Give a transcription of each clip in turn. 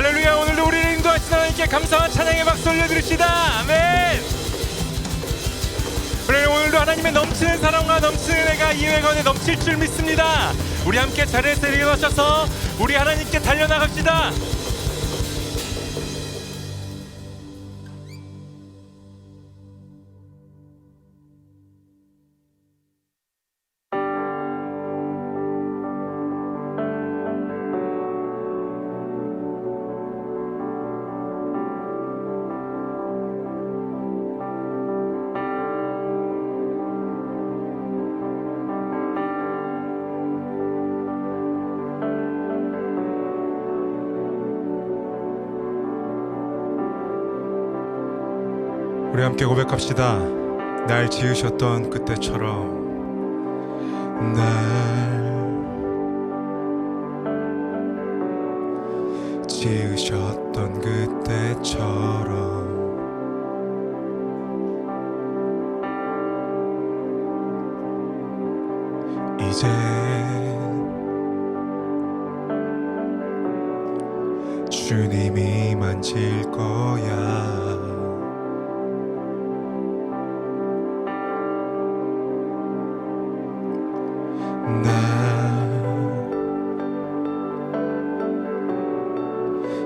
할렐루야. 오늘도 우리를 인도하신 하나님께 감사와 찬양의 박수 올려드립시다. 아멘. 그래, 오늘도 하나님의 넘치는 사랑과 넘치는 은혜가 이 예배 가운데 넘칠 줄 믿습니다. 우리 함께 자리에서 일어나셔서 우리 하나님께 달려나갑시다. 우리 함께 고백합시다. 날 지으셨던 그때처럼, 날 지으셨던 그때처럼 이제 주님이 만질 거야. 날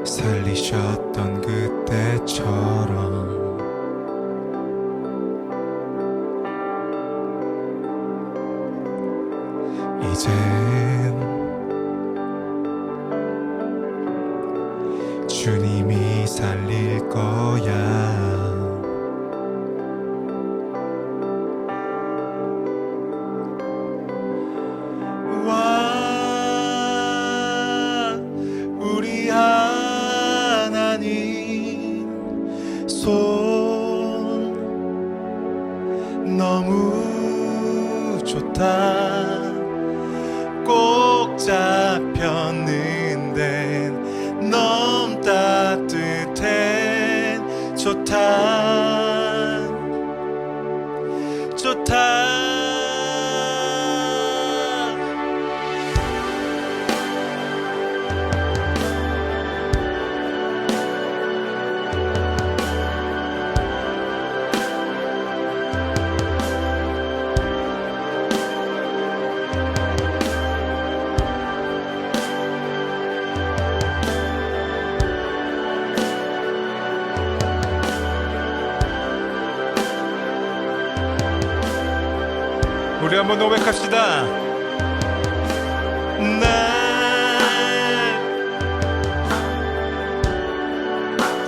살리셨던 그때처럼 이젠 주님이 살릴 거야. 너무 좋다. 꼭 잡혔는데 너무 따뜻해. 좋다 좋다. 우리 한번 고백합시다. 날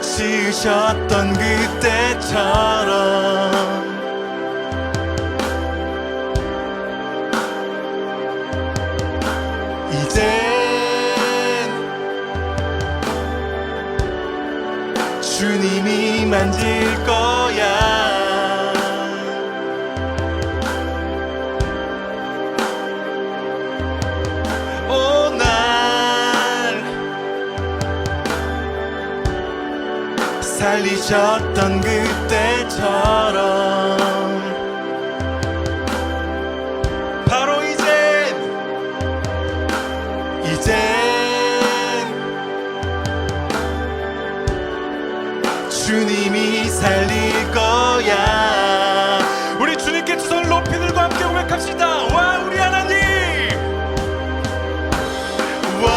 지으셨던 그때처럼 이젠 주님이 만질 거야. 살리셨던 그때처럼 바로 이젠 주님이 살릴 거야. 우리 주님께 두 손을 높이 들고 함께 고백합시다. 와, 우리 하나님. 와,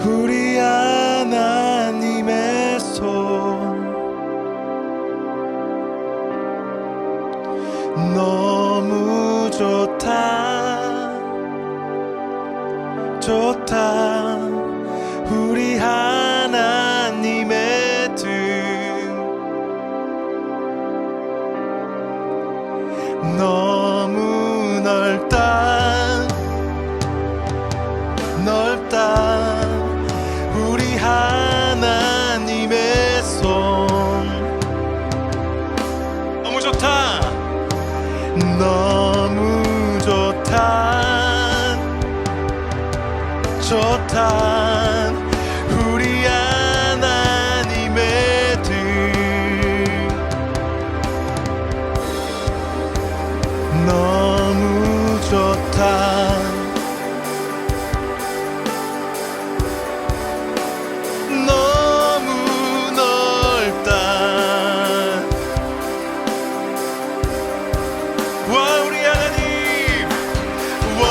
우리 하나님의 손 너무 좋다 좋다. 우리 하나님의 뜻 너무 넓다 우리 하나님의 손 너무 좋다 너무 좋다 우리 하나님의 뜻 너무 좋다 너무 넓다 와 우리 하나님 와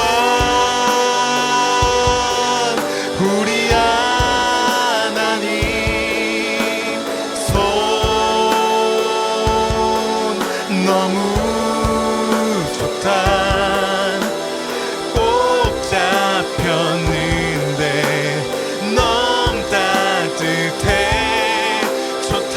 우리 하나님 손 너무 좋다 꼭 잡혔는데 너무 따뜻해 좋다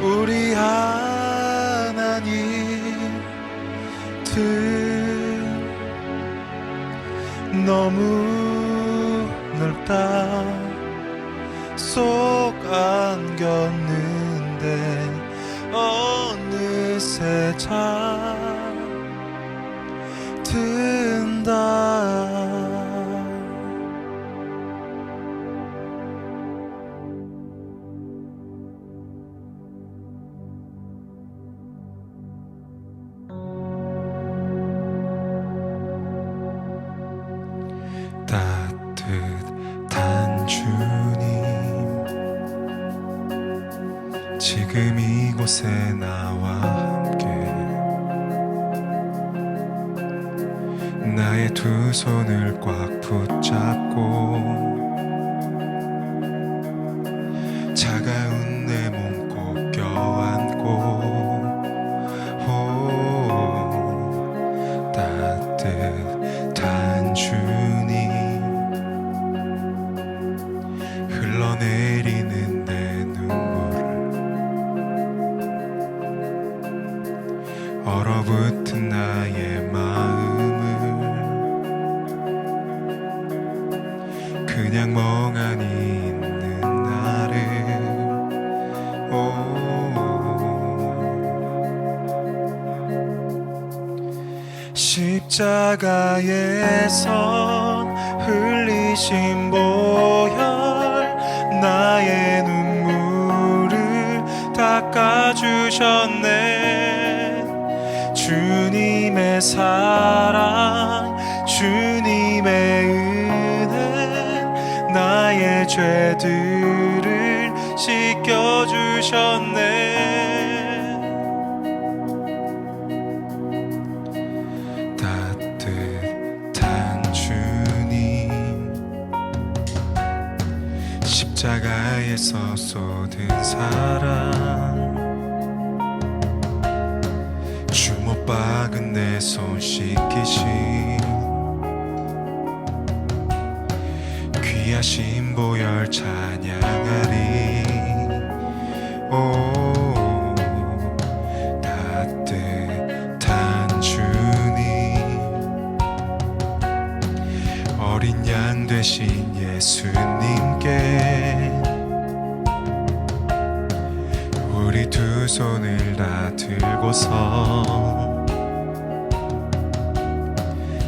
우리 하나님 뜻 너무 넓다 쏙 안겼는데 어느새 잠든다 따뜻한 주님 지금 이곳에 나와 함께 나의 두 손을 꽉 붙잡고 차가운 내 몸 꼭 껴안고 따뜻한 주님 흘러내리는 내 눈물을 얼어붙은 나의 마음을 그냥 멍하니 있는 나를 십자가에서 흘리신 보혈 나의 눈물을 닦아주셨네 주님의 사랑 주님의 은혜 나의 죄들을 씻겨주셨네 따뜻한 주님 십자가에서 쏟은 사랑 주먹박은 내 손 씻기신 귀하신 보혈 찬양하리 오 따뜻한 주님 어린 양 되신 예수님께 우리 두 손을 다 들고서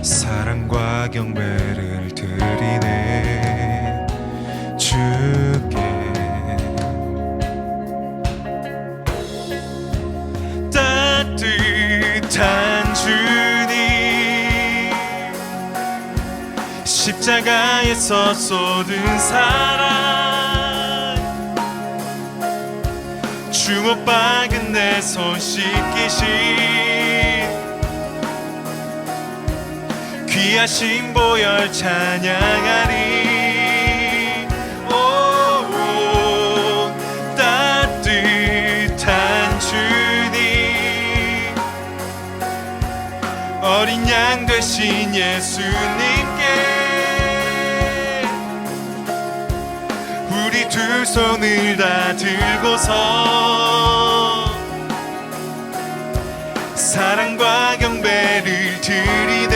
사랑과 경배를 드리네 주께 따뜻한 주님 십자가에서 쏟은 사랑 주먹박은 내 손 씻기신 귀하신 보혈 찬양하리 오, 따뜻한 주님 어린 양 되신 예수님께 우리 두 손을 다 들고서 사랑과 경배를 드리네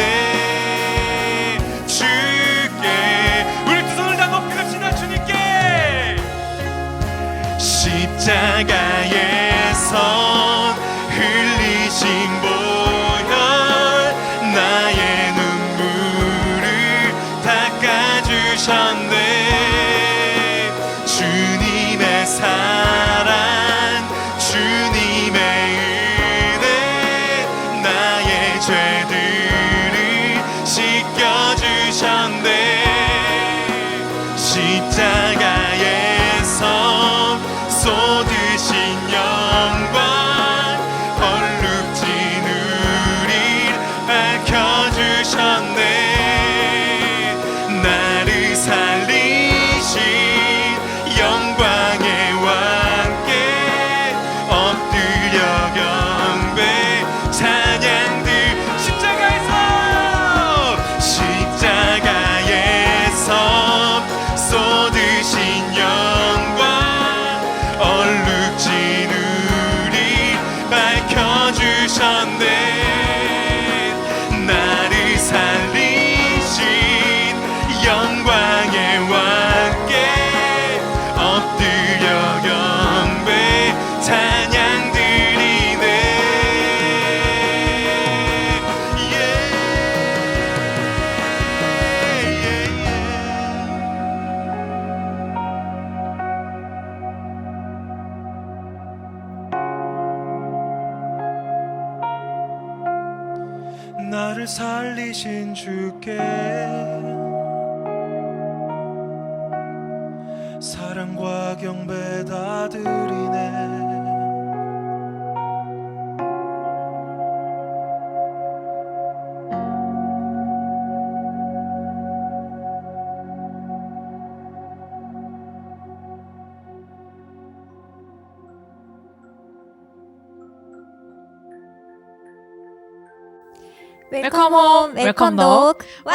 주께 우리 두 손을 다 높이 듭시다. 주님께 십자가에서 흘리신 보혈 나의 눈물을 닦아주셨네 주님의 사랑 주님의 은혜 나의 죄들을 씻겨주셨네 십자가에서 쏟으신 영광 얼룩진 우릴 밝혀주셨네 나를 살리신 영광의 왕께 엎드려 경배 찬양들 십자가에서 쏟으신 영광 얼룩진 우릴 밝혀주셨네 나를 살리신 영광의 왕께 엎드려 경배 찬양 드리네 나를 살리신 주께 사랑과 경배 다 드리네 웰컴 홈, 웰컴 녹. 와!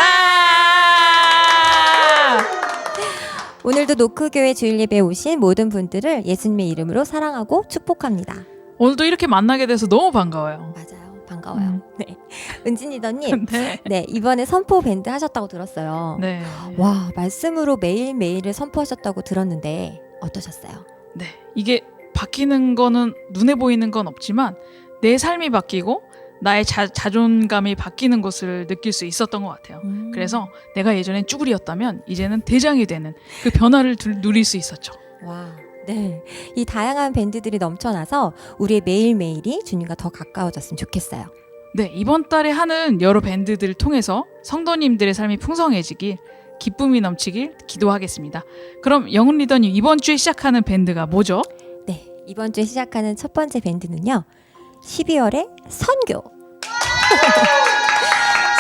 오늘도 노크교회 주일 예배에 오신 모든 분들을 예수님의 이름으로 사랑하고 축복합니다. 오늘도 이렇게 만나게 돼서 너무 반가워요. 맞아요. 반가워요. 네. 은진 리더님. 네. 네, 이번에 선포 밴드 하셨다고 들었어요. 네. 와, 말씀으로 매일매일을 선포하셨다고 들었는데 어떠셨어요? 네. 이게 바뀌는 거는 눈에 보이는 건 없지만 내 삶이 바뀌고 나의 자존감이 바뀌는 것을 느낄 수 있었던 것 같아요. 그래서 내가 예전엔 쭈구리였다면 이제는 대장이 되는 그 변화를 누릴 수 있었죠. 와, 네. 이 다양한 밴드들이 넘쳐나서 우리의 매일매일이 주님과 더 가까워졌으면 좋겠어요. 네. 이번 달에 하는 여러 밴드들을 통해서 성도님들의 삶이 풍성해지길 기쁨이 넘치길 기도하겠습니다. 그럼 영훈 리더님 이번 주에 시작하는 밴드가 뭐죠? 네, 이번 주에 시작하는 첫 번째 밴드는요. 12월의 선교.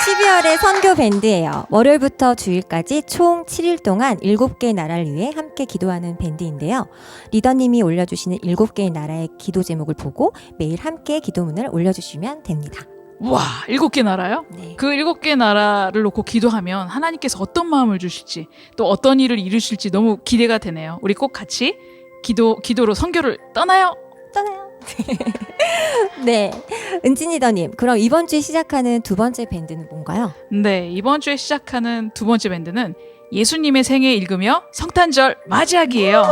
12월의 선교 밴드예요. 월요일부터 주일까지 총 7일 동안 7개의 나라를 위해 함께 기도하는 밴드인데요. 리더님이 올려주시는 7개의 나라의 기도 제목을 보고 매일 함께 기도문을 올려주시면 됩니다. 와, 7개 나라요? 네. 그 7개 나라를 놓고 기도하면 하나님께서 어떤 마음을 주실지 또 어떤 일을 이루실지 너무 기대가 되네요. 우리 꼭 같이 기도로 선교를 떠나요. 네, 은진 리더님, 그럼 이번 주에 시작하는 두 번째 밴드는 뭔가요? 네, 이번 주에 시작하는 두 번째 밴드는 예수님의 생애 읽으며 성탄절 맞이하기예요.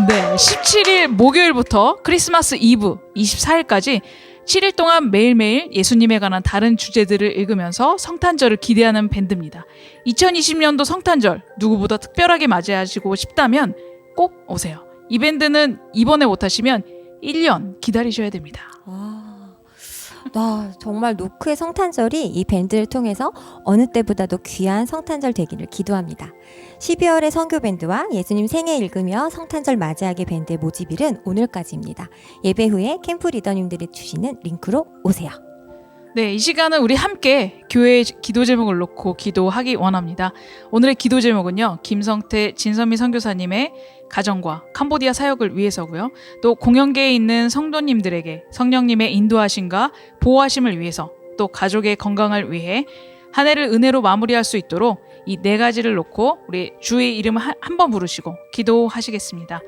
네, 17일 목요일부터 크리스마스 이브 24일까지 7일 동안 매일매일 예수님에 관한 다른 주제들을 읽으면서 성탄절을 기대하는 밴드입니다. 2020년도 성탄절 누구보다 특별하게 맞이하시고 싶다면 꼭 오세요. 이 밴드는 이번에 못하시면 1년 기다리셔야 됩니다. 정말 노크의 성탄절이 이 밴드를 통해서 어느 때보다도 귀한 성탄절 되기를 기도합니다. 12월의 선교 밴드와 예수님 생애 읽으며 성탄절 맞이하게 밴드의 모집일은 오늘까지입니다. 예배 후에 캠프 리더님들이 주시는 링크로 오세요. 네, 이 시간은 우리 함께 교회의 기도 제목을 놓고 기도하기 원합니다. 오늘의 기도 제목은요, 김성태 진선미 선교사님의 가정과 캄보디아 사역을 위해서고요. 또 공영계에 있는 성도님들에게 성령님의 인도하심과 보호하심을 위해서, 또 가족의 건강을 위해 한 해를 은혜로 마무리할 수 있도록 이 네 가지를 놓고 우리 주의 이름을 한 번 부르시고 기도하시겠습니다.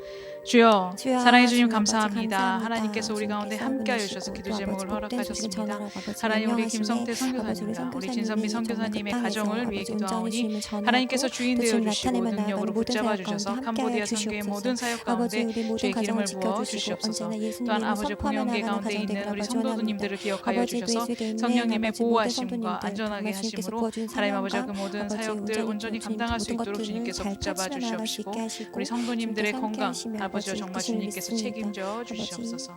주여, 사랑해 주님 감사합니다. 하나님께서 우리 가운데 함께하여 주셔서 기도 제목을 허락하셨습니다. 하나님, 우리 김성태 선교사님과 우리 진선미 선교사님의 가정을 위해 기도하오니 하나님께서 주인 되어 주시고 능력으로 붙잡아 주셔서 캄보디아 선교의 모든 사역 가운데 주의 기름을 부어 주시옵소서. 또한 아버지 공영계 가운데 있는 우리 성도님들을 기억하여 주셔서 성령님의 보호하심과 안전하게 하심으로 하나님 아버지와 그 모든 사역들 온전히 감당할 수 있도록 주님께서 붙잡아 주시옵시고, 우리 성도님들의 건강 아버지와 정말 주님께서 책임져 주시옵소서.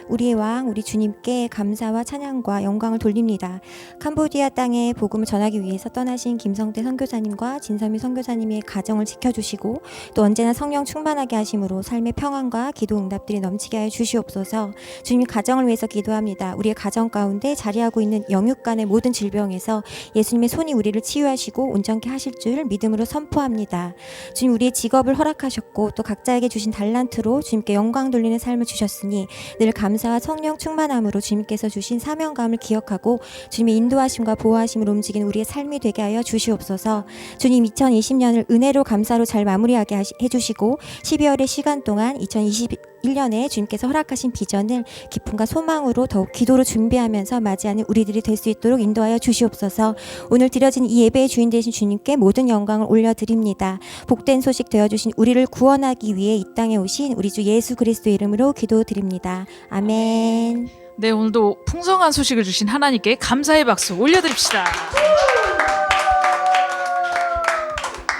우리의 왕, 우리 주님께 감사와 찬양과 영광을 돌립니다. 캄보디아 땅에 복음을 전하기 위해서 떠나신 김성태 선교사님과 진선미 선교사님의 가정을 지켜주시고 또 언제나 성령 충만하게 하심으로 삶의 평안과 기도 응답들이 넘치게 하여 주시옵소서. 주님 가정을 위해서 기도합니다. 우리의 가정 가운데 자리하고 있는 영육 간의 모든 질병에서 예수님의 손이 우리를 치유하시고 온전케 하실 줄 믿음으로 선포합니다. 주님, 우리의 직업을 허락하셨고 또 각자에게 주신 달란트로 주님께 영광 돌리는 삶을 주셨으니 늘 감사와 성령 충만함으로 주님께서 주신 사명감을 기억하고 주님의 인도하심과 보호하심을 움직이는 우리의 삶이 되게 하여 주시옵소서. 주님, 2020년을 은혜로 감사로 잘 마무리하게 해주시고 12월의 시간 동안 2021년에 주님께서 허락하신 비전을 기쁨과 소망으로 더욱 기도로 준비하면서 맞이하는 우리들이 될 수 있도록 인도하여 주시옵소서. 오늘 드려진 이 예배의 주인 되신 주님께 모든 영광을 올려드립니다. 복된 소식 되어주신 우리를 구원하기 위해 이 땅에 오신 우리 주 예수 그리스도 이름으로 기도드립니다. 아멘. 네, 오늘도 풍성한 소식을 주신 하나님께 감사의 박수 올려드립시다.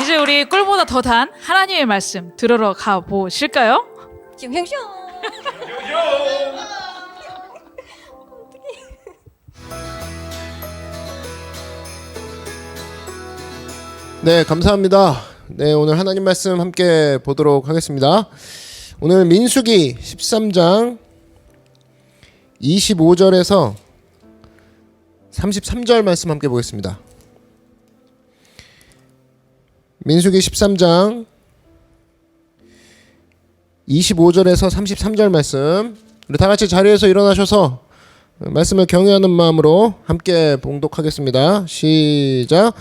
이제 우리 꿀보다 더 단 하나님의 말씀 들으러 가보실까요? 슝슝슝. 네, 감사합니다. 네, 오늘 하나님 말씀 함께 보도록 하겠습니다. 오늘 민수기 13장 25절에서 33절 말씀 함께 보겠습니다. 민수기 13장 25절에서 33절 말씀, 우리 다 같이 자리에서 일어나셔서 말씀을 경외하는 마음으로 함께 봉독하겠습니다. 시작.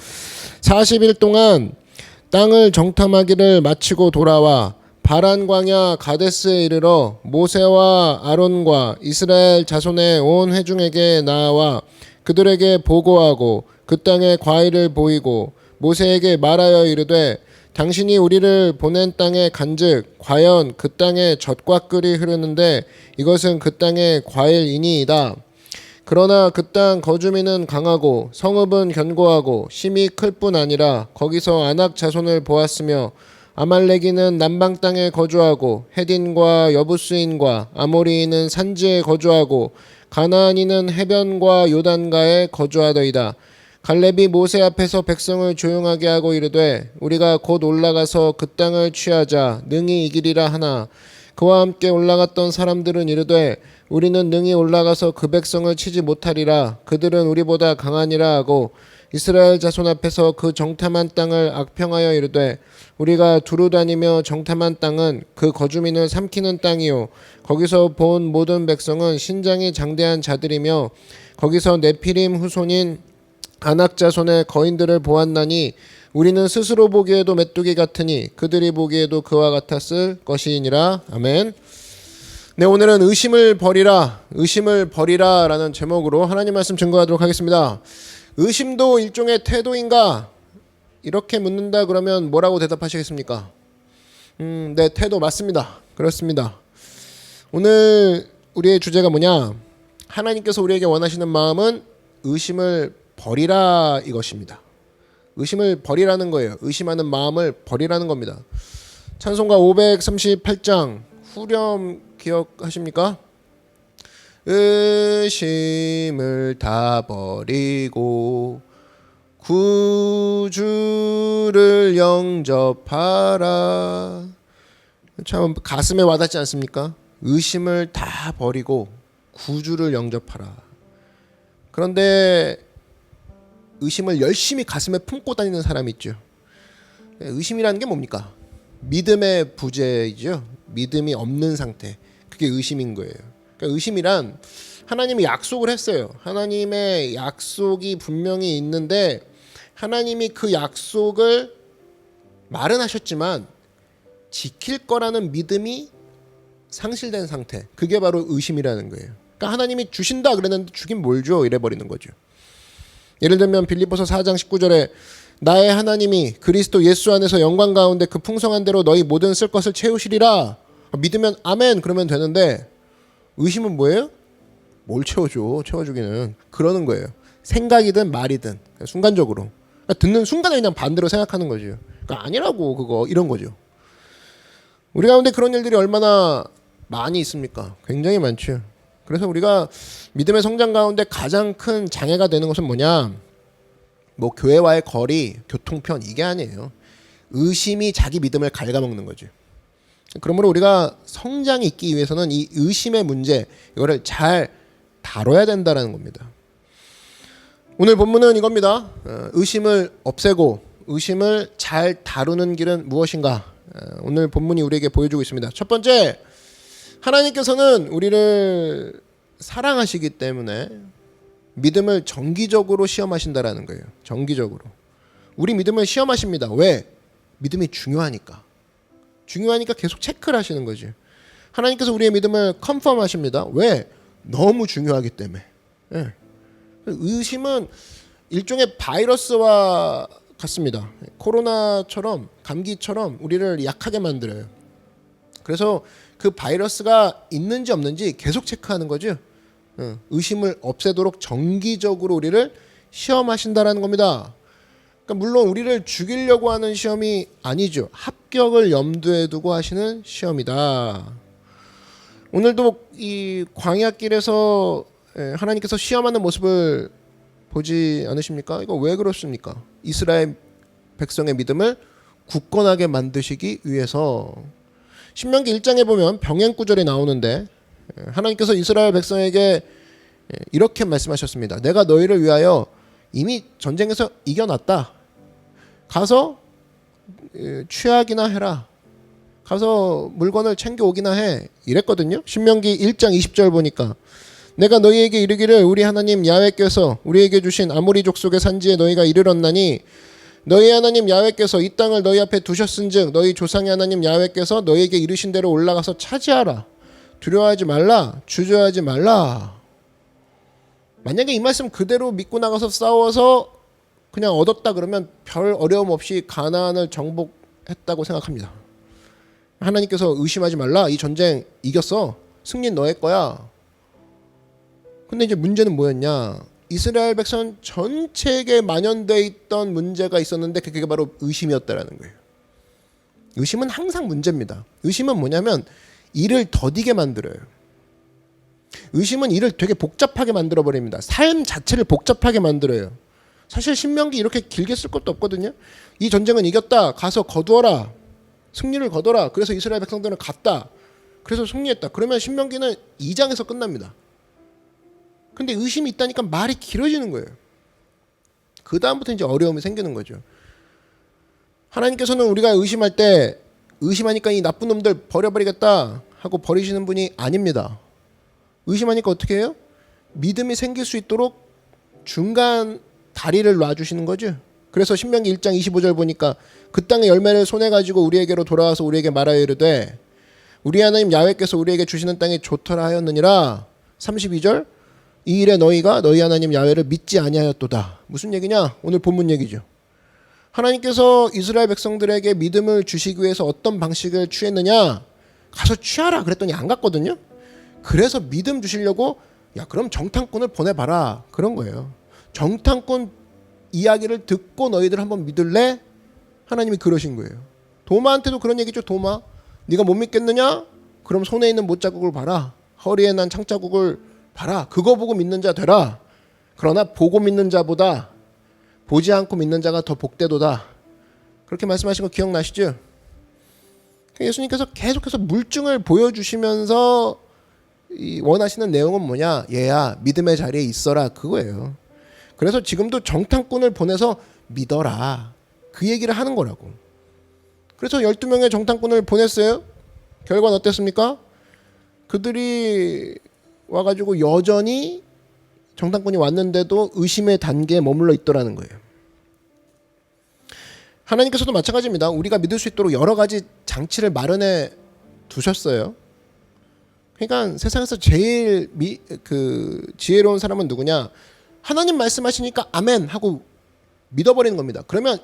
40일 동안 땅을 정탐하기를 마치고 돌아와 바란 광야 가데스에 이르러 모세와 아론과 이스라엘 자손의 온 회중에게 나아와 그들에게 보고하고 그 땅의 과일을 보이고 모세에게 말하여 이르되 당신이 우리를 보낸 땅에 간즉 과연 그 땅에 젖과 꿀이 흐르는데 이것은 그 땅의 과일이니이다. 그러나 그 땅 거주민은 강하고 성읍은 견고하고 심이 클 뿐 아니라 거기서 아낙 자손을 보았으며 아말렉인은 남방 땅에 거주하고 헤딘과 여부스인과 아모리인은 산지에 거주하고 가나안인은 해변과 요단가에 거주하더이다. 갈렙이 모세 앞에서 백성을 조용하게 하고 이르되 우리가 곧 올라가서 그 땅을 취하자 능히 이기리라 하나 그와 함께 올라갔던 사람들은 이르되 우리는 능히 올라가서 그 백성을 치지 못하리라. 그들은 우리보다 강하니라 하고 이스라엘 자손 앞에서 그 정탐한 땅을 악평하여 이르되 우리가 두루 다니며 정탐한 땅은 그 거주민을 삼키는 땅이요 거기서 본 모든 백성은 신장이 장대한 자들이며 거기서 네피림 후손인 아낙 자손의 거인들을 보았나니 우리는 스스로 보기에도 메뚜기 같으니 그들이 보기에도 그와 같았을 것이니라. 아멘. 네, 오늘은 의심을 버리라 라는 제목으로 하나님 말씀 증거하도록 하겠습니다. 의심도 일종의 태도인가? 이렇게 묻는다 그러면 뭐라고 대답하시겠습니까? 네, 태도 맞습니다. 그렇습니다. 오늘 우리의 주제가 뭐냐? 하나님께서 우리에게 원하시는 마음은 의심을 버리라 이것입니다. 의심을 버리라는 거예요. 의심하는 마음을 버리라는 겁니다. 찬송가 538장 후렴 기억하십니까? 의심을 다 버리고 구주를 영접하라. 참 가슴에 와닿지 않습니까? 의심을 다 버리고 구주를 영접하라. 그런데 의심을 열심히 가슴에 품고 다니는 사람이 있죠. 의심이라는 게 뭡니까? 믿음의 부재이죠. 믿음이 없는 상태. 그게 의심인 거예요. 그러니까 의심이란 하나님이 약속을 했어요. 하나님의 약속이 분명히 있는데 하나님이 그 약속을 말은 하셨지만 지킬 거라는 믿음이 상실된 상태. 그게 바로 의심이라는 거예요. 그러니까 하나님이 주신다 그랬는데 주긴 뭘 줘? 이래버리는 거죠. 예를 들면 빌립보서 4장 19절에 나의 하나님이 그리스도 예수 안에서 영광 가운데 그 풍성한 대로 너희 모든 쓸 것을 채우시리라. 믿으면 아멘 그러면 되는데 의심은 뭐예요? 뭘 채워줘? 채워주기는 그러는 거예요. 생각이든 말이든 순간적으로 그러니까 듣는 순간에 그냥 반대로 생각하는 거죠. 그러니까 아니라고 그거 이런 거죠. 우리 가운데 그런 일들이 얼마나 많이 있습니까? 굉장히 많죠. 그래서 우리가 믿음의 성장 가운데 가장 큰 장애가 되는 것은 뭐냐? 뭐 교회와의 거리, 교통편 이게 아니에요. 의심이 자기 믿음을 갉아먹는 거죠. 그러므로 우리가 성장이 있기 위해서는 이 의심의 문제 이거를 잘 다뤄야 된다라는 겁니다. 오늘 본문은 이겁니다. 의심을 없애고 의심을 잘 다루는 길은 무엇인가? 오늘 본문이 우리에게 보여주고 있습니다. 첫 번째, 하나님께서는 우리를 사랑하시기 때문에 믿음을 정기적으로 시험하신다라는 거예요. 정기적으로. 우리 믿음을 시험하십니다. 왜? 믿음이 중요하니까. 중요하니까 계속 체크를 하시는 거죠. 하나님께서 우리의 믿음을 컨펌하십니다. 왜? 너무 중요하기 때문에. 예. 의심은 일종의 바이러스와 같습니다. 코로나처럼 감기처럼 우리를 약하게 만들어요. 그래서 그 바이러스가 있는지 없는지 계속 체크하는 거죠. 의심을 없애도록 정기적으로 우리를 시험하신다라는 겁니다. 그러니까 물론 우리를 죽이려고 하는 시험이 아니죠. 합격을 염두에 두고 하시는 시험이다. 오늘도 이 광야길에서 하나님께서 시험하는 모습을 보지 않으십니까? 이거 왜 그렇습니까? 이스라엘 백성의 믿음을 굳건하게 만드시기 위해서. 신명기 1장에 보면 병행 구절이 나오는데 하나님께서 이스라엘 백성에게 이렇게 말씀하셨습니다. 내가 너희를 위하여 이미 전쟁에서 이겨놨다. 가서 취하기나 해라. 가서 물건을 챙겨오기나 해. 이랬거든요. 신명기 1장 20절 보니까 내가 너희에게 이르기를 우리 하나님 야훼께서 우리에게 주신 아모리 족속의 산지에 너희가 이르렀나니 너희 하나님 야훼께서 이 땅을 너희 앞에 두셨은즉 너희 조상의 하나님 야훼께서 너희에게 이르신 대로 올라가서 차지하라. 두려워하지 말라. 주저하지 말라. 만약에 이 말씀 그대로 믿고 나가서 싸워서 그냥 얻었다 그러면 별 어려움 없이 가나안을 정복했다고 생각합니다. 하나님께서 의심하지 말라. 이 전쟁 이겼어. 승리는 너의 거야. 근데 이제 문제는 뭐였냐? 이스라엘 백성 전체에게 만연되어 있던 문제가 있었는데 그게 바로 의심이었다라는 거예요. 의심은 항상 문제입니다. 의심은 뭐냐면 일을 더디게 만들어요. 의심은 일을 되게 복잡하게 만들어 버립니다. 삶 자체를 복잡하게 만들어요. 사실 신명기 이렇게 길게 쓸 것도 없거든요. 이 전쟁은 이겼다. 가서 거두어라. 승리를 거둬라. 그래서 이스라엘 백성들은 갔다. 그래서 승리했다. 그러면 신명기는 2장에서 끝납니다. 근데 의심이 있다니까 말이 길어지는 거예요. 그 다음부터 이제 어려움이 생기는 거죠. 하나님께서는 우리가 의심할 때 의심하니까 이 나쁜 놈들 버려버리겠다 하고 버리시는 분이 아닙니다. 의심하니까 어떻게 해요? 믿음이 생길 수 있도록 중간 다리를 놔주시는 거죠. 그래서 신명기 1장 25절 보니까 그 땅의 열매를 손에 가지고 우리에게로 돌아와서 우리에게 말하여 이르되 우리 하나님 야훼께서 우리에게 주시는 땅이 좋더라 하였느니라. 32절 이 일에 너희가 너희 하나님 야훼를 믿지 아니하였도다. 무슨 얘기냐? 오늘 본문 얘기죠. 하나님께서 이스라엘 백성들에게 믿음을 주시기 위해서 어떤 방식을 취했느냐? 가서 취하라 그랬더니 안 갔거든요. 그래서 믿음 주시려고 야 그럼 정탐꾼을 보내봐라 그런 거예요. 정탐꾼 이야기를 듣고 너희들 한번 믿을래? 하나님이 그러신 거예요. 도마한테도 그런 얘기죠. 도마 네가 못 믿겠느냐? 그럼 손에 있는 못자국을 봐라. 허리에 난 창자국을 봐라, 그거 보고 믿는 자 되라. 그러나 보고 믿는 자보다 보지 않고 믿는 자가 더 복되도다. 그렇게 말씀하신 거 기억나시죠? 예수님께서 계속해서 물증을 보여주시면서 이 원하시는 내용은 뭐냐? 얘야, 믿음의 자리에 있어라, 그거예요. 그래서 지금도 정탐꾼을 보내서 믿어라, 그 얘기를 하는 거라고. 그래서 12명의 정탐꾼을 보냈어요. 결과는 어땠습니까? 그들이 와가지고 여전히 정탐꾼이 왔는데도 의심의 단계에 머물러 있더라는 거예요. 하나님께서도 마찬가지입니다. 우리가 믿을 수 있도록 여러 가지 장치를 마련해 두셨어요. 그러니까 세상에서 제일 지혜로운 사람은 누구냐? 하나님 말씀하시니까 아멘 하고 믿어버리는 겁니다. 그러면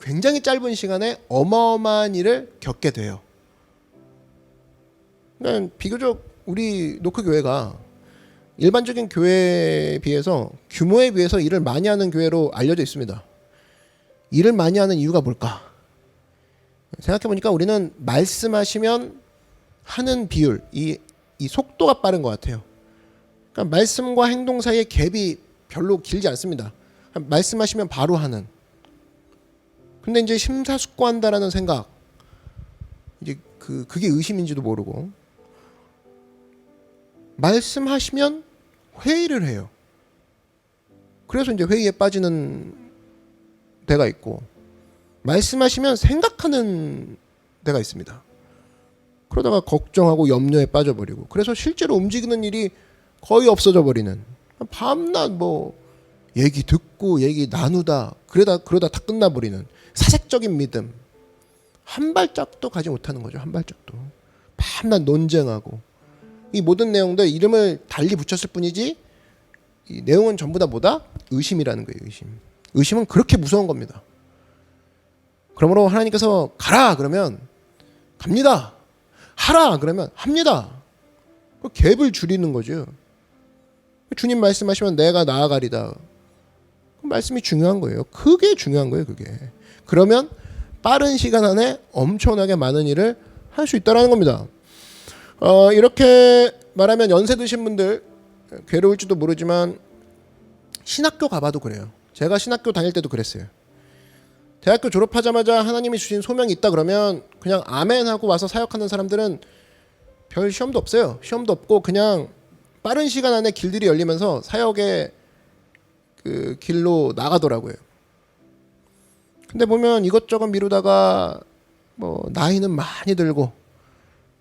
굉장히 짧은 시간에 어마어마한 일을 겪게 돼요. 그러니까 비교적 우리 노크교회가 일반적인 교회에 비해서 규모에 비해서 일을 많이 하는 교회로 알려져 있습니다. 일을 많이 하는 이유가 뭘까? 생각해보니까 우리는 말씀하시면 하는 비율, 이 속도가 빠른 것 같아요. 그러니까 말씀과 행동 사이의 갭이 별로 길지 않습니다. 말씀하시면 바로 하는. 근데 이제 심사숙고한다라는 생각, 이제 그게 의심인지도 모르고, 말씀하시면 회의를 해요. 그래서 이제 회의에 빠지는 데가 있고, 말씀하시면 생각하는 데가 있습니다. 그러다가 걱정하고 염려에 빠져버리고, 그래서 실제로 움직이는 일이 거의 없어져 버리는, 밤낮 뭐 얘기 듣고 얘기 나누다 그러다 다 끝나버리는 사색적인 믿음, 한 발짝도 가지 못하는 거죠. 한 발짝도. 밤낮 논쟁하고, 이 모든 내용들 이름을 달리 붙였을 뿐이지 이 내용은 전부 다 뭐다? 의심이라는 거예요. 의심은 그렇게 무서운 겁니다. 그러므로 하나님께서 가라 그러면 갑니다. 하라 그러면 합니다. 그 갭을 줄이는 거죠. 주님 말씀하시면 내가 나아가리다. 그 말씀이 중요한 거예요. 그게 중요한 거예요. 그게. 그러면 빠른 시간 안에 엄청나게 많은 일을 할 수 있다는 겁니다. 이렇게 말하면 연세 드신 분들 괴로울지도 모르지만 신학교 가봐도 그래요. 제가 신학교 다닐 때도 그랬어요. 대학교 졸업하자마자 하나님이 주신 소명이 있다 그러면 그냥 아멘 하고 와서 사역하는 사람들은 별 시험도 없어요. 시험도 없고 그냥 빠른 시간 안에 길들이 열리면서 사역의 그 길로 나가더라고요. 근데 보면 이것저것 미루다가 뭐 나이는 많이 들고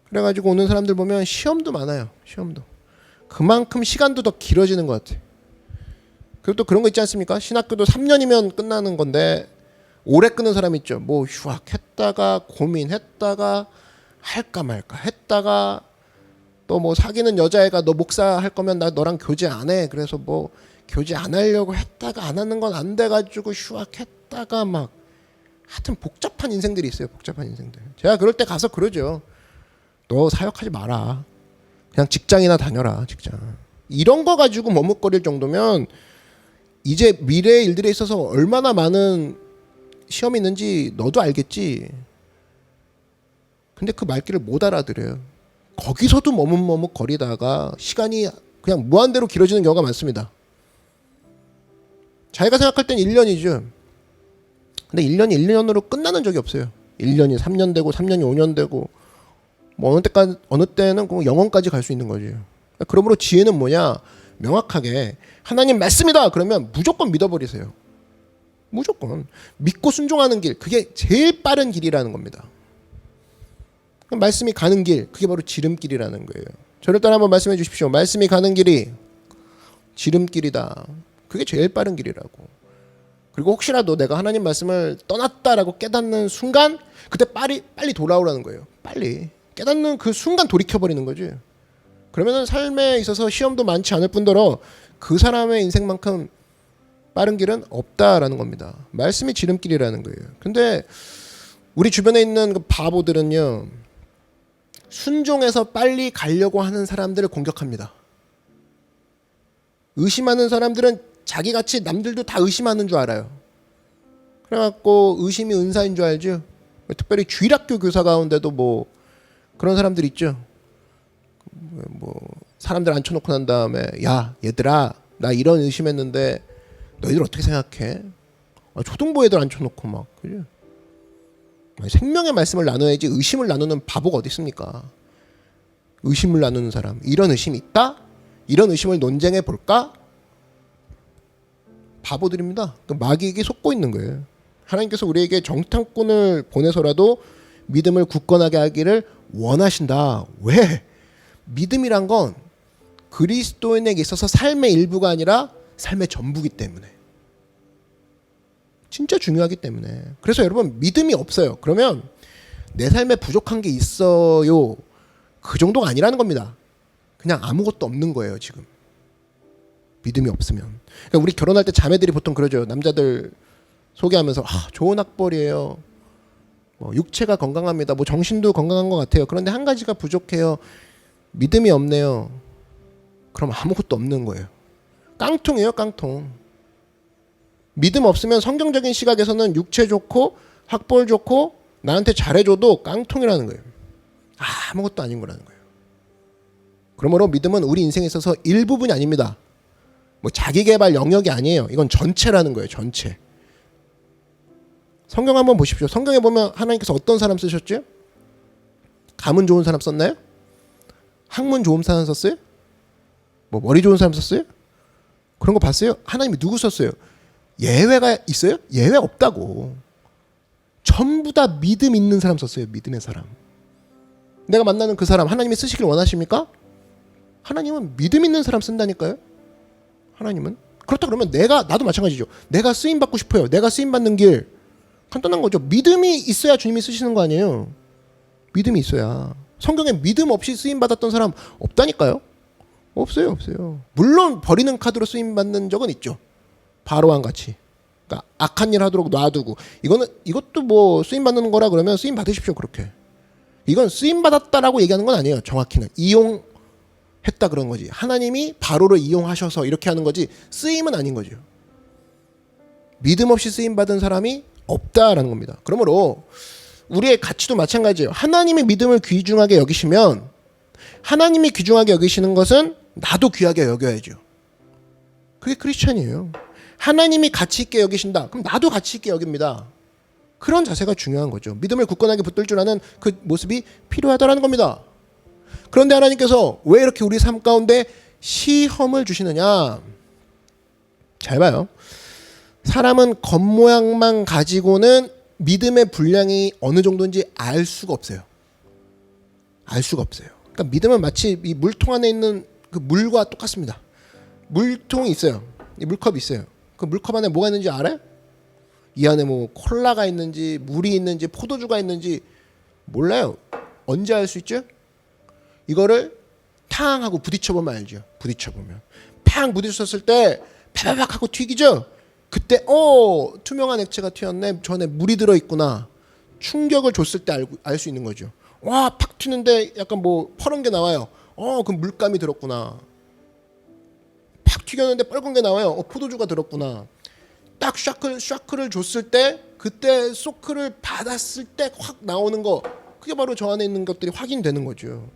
그래가지고 오는 사람들 보면 시험도 많아요. 시험도. 그만큼 시간도 더 길어지는 것 같아요. 그리고 또 그런 거 있지 않습니까? 신학교도 3년이면 끝나는 건데 오래 끊는 사람 있죠. 뭐 휴학했다가 고민했다가 할까 말까 했다가 또 뭐 사귀는 여자애가 너 목사 할 거면 나 너랑 교제 안 해. 그래서 뭐 교제 안 하려고 했다가 안 하는 건 안 돼가지고 휴학했다가 막 하여튼 복잡한 인생들이 있어요. 복잡한 인생들. 제가 그럴 때 가서 그러죠. 너 사역하지 마라. 그냥 직장이나 다녀라. 직장. 이런 거 가지고 머뭇거릴 정도면 이제 미래의 일들에 있어서 얼마나 많은 시험이 있는지 너도 알겠지. 근데 그 말귀를 못 알아들어요. 거기서도 머뭇머뭇 거리다가 시간이 그냥 무한대로 길어지는 경우가 많습니다. 자기가 생각할 땐 1년이죠. 근데 1년이 1년으로 끝나는 적이 없어요. 1년이 3년 되고 3년이 5년 되고 뭐 어느 때는 영원까지 갈 수 있는 거죠. 그러므로 지혜는 뭐냐? 명확하게 하나님 말씀이다 그러면 무조건 믿어버리세요. 무조건 믿고 순종하는 길, 그게 제일 빠른 길이라는 겁니다. 말씀이 가는 길, 그게 바로 지름길이라는 거예요. 저를 따라 한번 말씀해 주십시오. 말씀이 가는 길이 지름길이다. 그게 제일 빠른 길이라고. 그리고 혹시라도 내가 하나님 말씀을 떠났다라고 깨닫는 순간 그때 빨리 돌아오라는 거예요. 빨리 깨닫는 그 순간 돌이켜버리는 거지. 그러면은 삶에 있어서 시험도 많지 않을 뿐더러 그 사람의 인생만큼 빠른 길은 없다라는 겁니다. 말씀이 지름길이라는 거예요. 근데 우리 주변에 있는 그 바보들은요, 순종해서 빨리 가려고 하는 사람들을 공격합니다. 의심하는 사람들은 자기같이 남들도 다 의심하는 줄 알아요. 그래갖고 의심이 은사인 줄 알죠. 특별히 주일학교 교사 가운데도 뭐 그런 사람들 있죠. 뭐 사람들 앉혀놓고 난 다음에 야 얘들아 나 이런 의심했는데 너희들 어떻게 생각해? 초등부 애들 앉혀놓고 막 그래. 생명의 말씀을 나눠야지 의심을 나누는 바보가 어디 있습니까? 의심을 나누는 사람 이런 의심이 있다? 이런 의심을 논쟁해 볼까? 바보들입니다. 마귀에게 속고 있는 거예요. 하나님께서 우리에게 정탐꾼을 보내서라도 믿음을 굳건하게 하기를 원하신다. 왜? 믿음이란 건 그리스도인에게 있어서 삶의 일부가 아니라 삶의 전부기 때문에. 진짜 중요하기 때문에. 그래서 여러분 믿음이 없어요. 그러면 내 삶에 부족한 게 있어요. 그 정도가 아니라는 겁니다. 그냥 아무것도 없는 거예요 지금. 믿음이 없으면. 그러니까 우리 결혼할 때 자매들이 보통 그러죠. 남자들 소개하면서 좋은 학벌이에요. 뭐 육체가 건강합니다. 뭐 정신도 건강한 것 같아요. 그런데 한 가지가 부족해요. 믿음이 없네요. 그럼 아무것도 없는 거예요. 깡통이에요, 깡통. 믿음 없으면 성경적인 시각에서는 육체 좋고 학벌 좋고 나한테 잘해줘도 깡통이라는 거예요. 아무것도 아닌 거라는 거예요. 그러므로 믿음은 우리 인생에 있어서 일부분이 아닙니다. 뭐 자기개발 영역이 아니에요. 이건 전체라는 거예요. 전체. 성경 한번 보십시오. 성경에 보면 하나님께서 어떤 사람 쓰셨죠? 가문 좋은 사람 썼나요? 학문 좋은 사람 썼어요? 뭐 머리 좋은 사람 썼어요? 그런 거 봤어요? 하나님이 누구 썼어요? 예외가 있어요? 예외 없다고. 전부 다 믿음 있는 사람 썼어요. 믿음의 사람. 내가 만나는 그 사람 하나님이 쓰시길 원하십니까? 하나님은 믿음 있는 사람 쓴다니까요. 하나님은. 그렇다 그러면 나도 마찬가지죠. 내가 쓰임 받고 싶어요. 내가 쓰임 받는 길 간단한 거죠. 믿음이 있어야 주님이 쓰시는 거 아니에요. 믿음이 있어야. 성경에 믿음 없이 쓰임 받았던 사람 없다니까요. 없어요. 물론 버리는 카드로 쓰임 받는 적은 있죠. 바로왕 같이. 그러니까 악한 일 하도록 놔두고 이것도 뭐 쓰임 받는 거라 그러면 쓰임 받으십시오. 그렇게. 이건 쓰임 받았다라고 얘기하는 건 아니에요. 정확히는 이용했다 그런 거지. 하나님이 바로를 이용하셔서 이렇게 하는 거지 쓰임은 아닌 거죠. 믿음 없이 쓰임 받은 사람이 없다라는 겁니다. 그러므로 우리의 가치도 마찬가지예요. 하나님의 믿음을 귀중하게 여기시면 하나님이 귀중하게 여기시는 것은 나도 귀하게 여겨야죠. 그게 크리스천이에요. 하나님이 가치 있게 여기신다. 그럼 나도 가치 있게 여깁니다. 그런 자세가 중요한 거죠. 믿음을 굳건하게 붙들 줄 아는 그 모습이 필요하다라는 겁니다. 그런데 하나님께서 왜 이렇게 우리 삶 가운데 시험을 주시느냐? 잘 봐요. 사람은 겉모양만 가지고는 믿음의 분량이 어느 정도인지 알 수가 없어요. 알 수가 없어요. 그러니까 믿음은 마치 이 물통 안에 있는 그 물과 똑같습니다. 물통이 있어요. 이 물컵이 있어요. 그 물컵 안에 뭐가 있는지 알아요? 이 안에 뭐 콜라가 있는지 물이 있는지 포도주가 있는지 몰라요. 언제 알 수 있죠? 이거를 탕 하고 부딪혀보면 알죠. 부딪혀보면 팡 부딪혔을 때 파바박 하고 튀기죠. 그때 투명한 액체가 튀었네. 저 안에 물이 들어있구나. 충격을 줬을 때 알 수 있는 거죠. 와, 팍 튀는데 약간 뭐 퍼런 게 나와요. 그럼 물감이 들었구나. 팍 튀겼는데 빨간 게 나와요. 포도주가 들었구나. 딱 샤크를 줬을 때 그때 소크를 받았을 때 확 나오는 거 그게 바로 저 안에 있는 것들이 확인되는 거죠.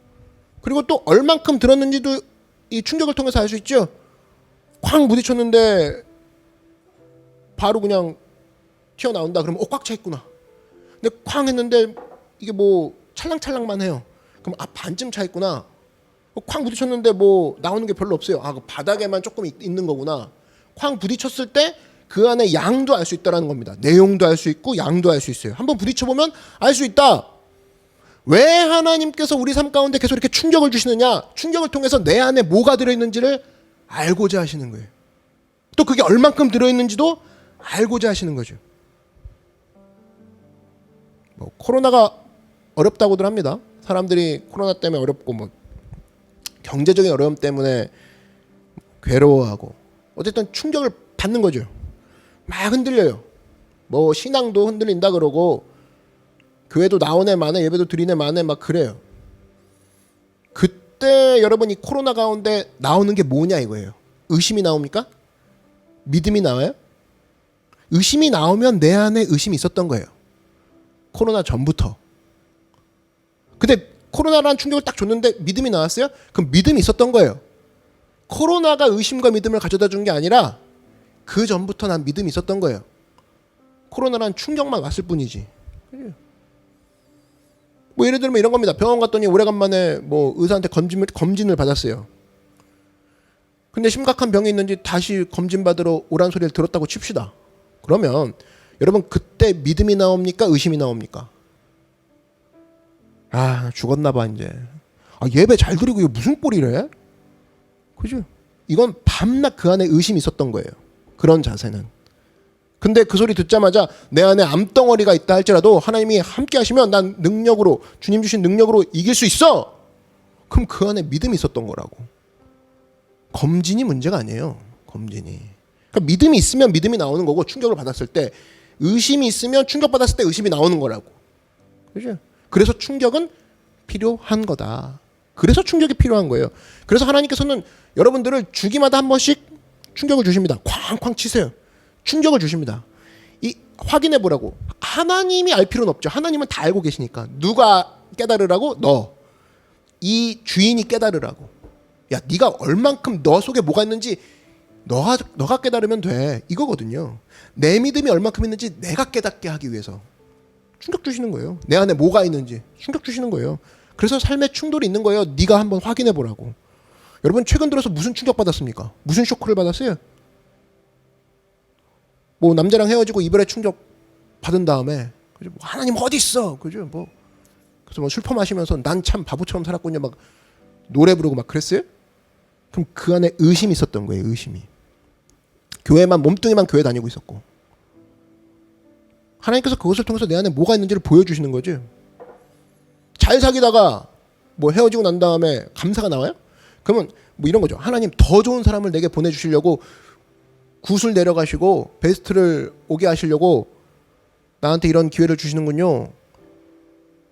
그리고 또 얼만큼 들었는지도 이 충격을 통해서 알 수 있죠. 쾅 부딪혔는데 바로 그냥 튀어나온다. 그러면 꽉 차 있구나. 근데 쾅 했는데 이게 뭐 찰랑찰랑만 해요. 그럼 반쯤 차 있구나. 쾅 부딪혔는데 뭐 나오는 게 별로 없어요. 그 바닥에만 조금 있는 거구나. 쾅 부딪혔을 때 그 안에 양도 알 수 있다라는 겁니다. 내용도 알 수 있고 양도 알 수 있어요. 한번 부딪혀보면 알 수 있다. 왜 하나님께서 우리 삶 가운데 계속 이렇게 충격을 주시느냐? 충격을 통해서 내 안에 뭐가 들어있는지를 알고자 하시는 거예요. 또 그게 얼만큼 들어있는지도 알고자 하시는 거죠. 뭐 코로나가 어렵다고들 합니다. 사람들이 코로나 때문에 어렵고 뭐 경제적인 어려움 때문에 괴로워하고 어쨌든 충격을 받는 거죠. 막 흔들려요. 뭐 신앙도 흔들린다 그러고 교회도 나오네 마네 예배도 드리네 마네 막 그래요. 그때 여러분 이 코로나 가운데 나오는 게 뭐냐 이거예요. 의심이 나옵니까? 믿음이 나와요? 의심이 나오면 내 안에 의심이 있었던 거예요. 코로나 전부터. 근데 코로나라는 충격을 딱 줬는데 믿음이 나왔어요? 그럼 믿음이 있었던 거예요. 코로나가 의심과 믿음을 가져다 준 게 아니라 그 전부터 난 믿음이 있었던 거예요. 코로나라는 충격만 왔을 뿐이지. 뭐 예를 들면 이런 겁니다. 병원 갔더니 오래간만에 뭐 의사한테 검진을 받았어요. 근데 심각한 병이 있는지 다시 검진 받으러 오란 소리를 들었다고 칩시다. 그러면 여러분 그때 믿음이 나옵니까? 의심이 나옵니까? 아 죽었나 봐 이제. 아 예배 잘 드리고 이거 무슨 꼴이래? 그죠? 이건 밤낮 그 안에 의심이 있었던 거예요. 그런 자세는. 근데 그 소리 듣자마자 내 안에 암덩어리가 있다 할지라도 하나님이 함께 하시면 난 능력으로 주님 주신 능력으로 이길 수 있어. 그럼 그 안에 믿음이 있었던 거라고. 검진이 문제가 아니에요. 검진이. 그러니까 믿음이 있으면 믿음이 나오는 거고 충격을 받았을 때 의심이 있으면 충격받았을 때 의심이 나오는 거라고. 그죠? 그래서 충격은 필요한 거다. 그래서 충격이 필요한 거예요. 그래서 하나님께서는 여러분들을 주기마다 한 번씩 충격을 주십니다. 쾅쾅 치세요. 충격을 주십니다. 이 확인해 보라고. 하나님이 알 필요는 없죠. 하나님은 다 알고 계시니까. 누가 깨달으라고? 너. 이 주인이 깨달으라고. 야, 네가 얼만큼 너 속에 뭐가 있는지 너가 깨달으면 돼. 이거거든요. 내 믿음이 얼만큼 있는지 내가 깨닫게 하기 위해서 충격 주시는 거예요. 내 안에 뭐가 있는지 충격 주시는 거예요. 그래서 삶에 충돌이 있는 거예요. 네가 한번 확인해 보라고. 여러분 최근 들어서 무슨 충격 받았습니까? 무슨 쇼크를 받았어요? 뭐 남자랑 헤어지고 이별의 충격 받은 다음에 그죠? 뭐 하나님 어디 있어? 그죠? 뭐 그래서 뭐 술 퍼마시면서 난 참 바보처럼 살았군요. 막 노래 부르고 막 그랬어요? 그럼 그 안에 의심이 있었던 거예요. 의심이. 교회만 몸뚱이만 교회 다니고 있었고 하나님께서 그것을 통해서 내 안에 뭐가 있는지를 보여주시는 거죠. 잘 사귀다가 뭐 헤어지고 난 다음에 감사가 나와요? 그러면 뭐 이런 거죠. 하나님 더 좋은 사람을 내게 보내주시려고 굿을 내려가시고 베스트를 오게 하시려고 나한테 이런 기회를 주시는군요.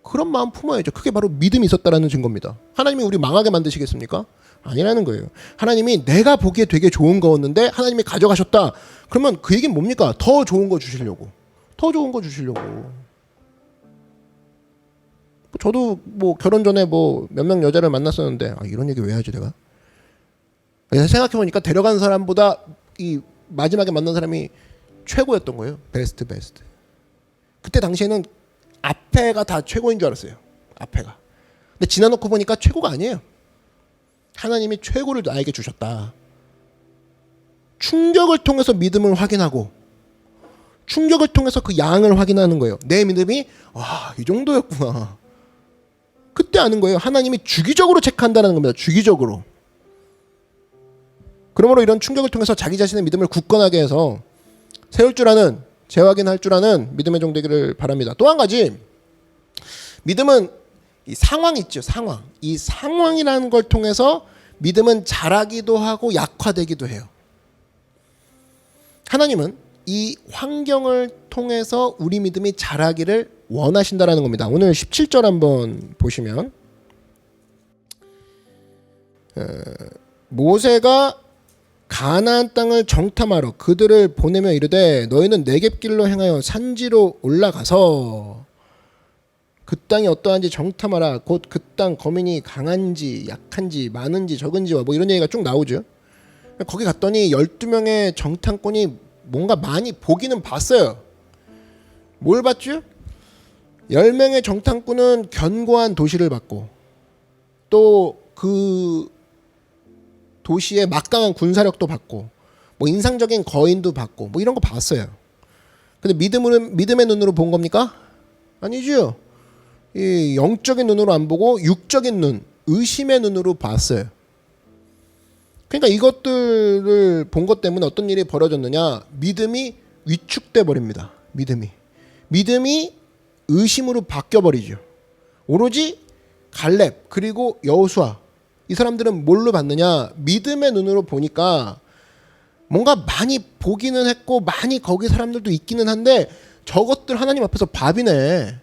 그런 마음 품어야죠. 그게 바로 믿음이 있었다라는 증거입니다. 하나님이 우리 망하게 만드시겠습니까? 아니라는 거예요. 하나님이 내가 보기에 되게 좋은 거였는데 하나님이 가져가셨다. 그러면 그 얘기는 뭡니까? 더 좋은 거 주시려고. 더 좋은 거 주시려고. 저도 뭐 결혼 전에 뭐 몇 명 여자를 만났었는데 이런 얘기 왜 하지 내가? 생각해보니까 데려간 사람보다 이 마지막에 만난 사람이 최고였던 거예요. 베스트. 그때 당시에는 앞에가 다 최고인 줄 알았어요. 앞에가. 근데 지나놓고 보니까 최고가 아니에요. 하나님이 최고를 나에게 주셨다. 충격을 통해서 믿음을 확인하고 충격을 통해서 그 양을 확인하는 거예요. 내 믿음이 이 정도였구나. 그때 아는 거예요. 하나님이 주기적으로 체크한다는 겁니다. 주기적으로. 그러므로 이런 충격을 통해서 자기 자신의 믿음을 굳건하게 해서 세울 줄 아는 재확인할 줄 아는 믿음의 종 되기를 바랍니다. 또 한 가지 믿음은 이 상황 있죠. 상황. 이 상황이라는 걸 통해서 믿음은 자라기도 하고 약화되기도 해요. 하나님은 이 환경을 통해서 우리 믿음이 자라기를 원하신다라는 겁니다. 오늘 17절 한번 보시면 모세가 가나안 땅을 정탐하러 그들을 보내며 이르되 너희는 네겝길로 행하여 산지로 올라가서 그 땅이 어떠한지 정탐하라. 곧 그 땅 거민이 강한지 약한지 많은지 적은지와 뭐 이런 얘기가 쭉 나오죠. 거기 갔더니 12명의 정탐꾼이 뭔가 많이 보기는 봤어요. 뭘 봤죠? 10명의 정탐꾼은 견고한 도시를 봤고 또 그 도시의 막강한 군사력도 봤고 뭐 인상적인 거인도 봤고 뭐 이런 거 봤어요. 근데 믿음의 눈으로 본 겁니까? 아니죠. 이 영적인 눈으로 안 보고 육적인 눈, 의심의 눈으로 봤어요. 그러니까 이것들을 본 것 때문에 어떤 일이 벌어졌느냐? 믿음이 위축돼 버립니다. 믿음이 의심으로 바뀌어 버리죠. 오로지 갈렙 그리고 여호수아 이 사람들은 뭘로 봤느냐? 믿음의 눈으로 보니까 뭔가 많이 보기는 했고 많이 거기 사람들도 있기는 한데 저것들 하나님 앞에서 밥이네.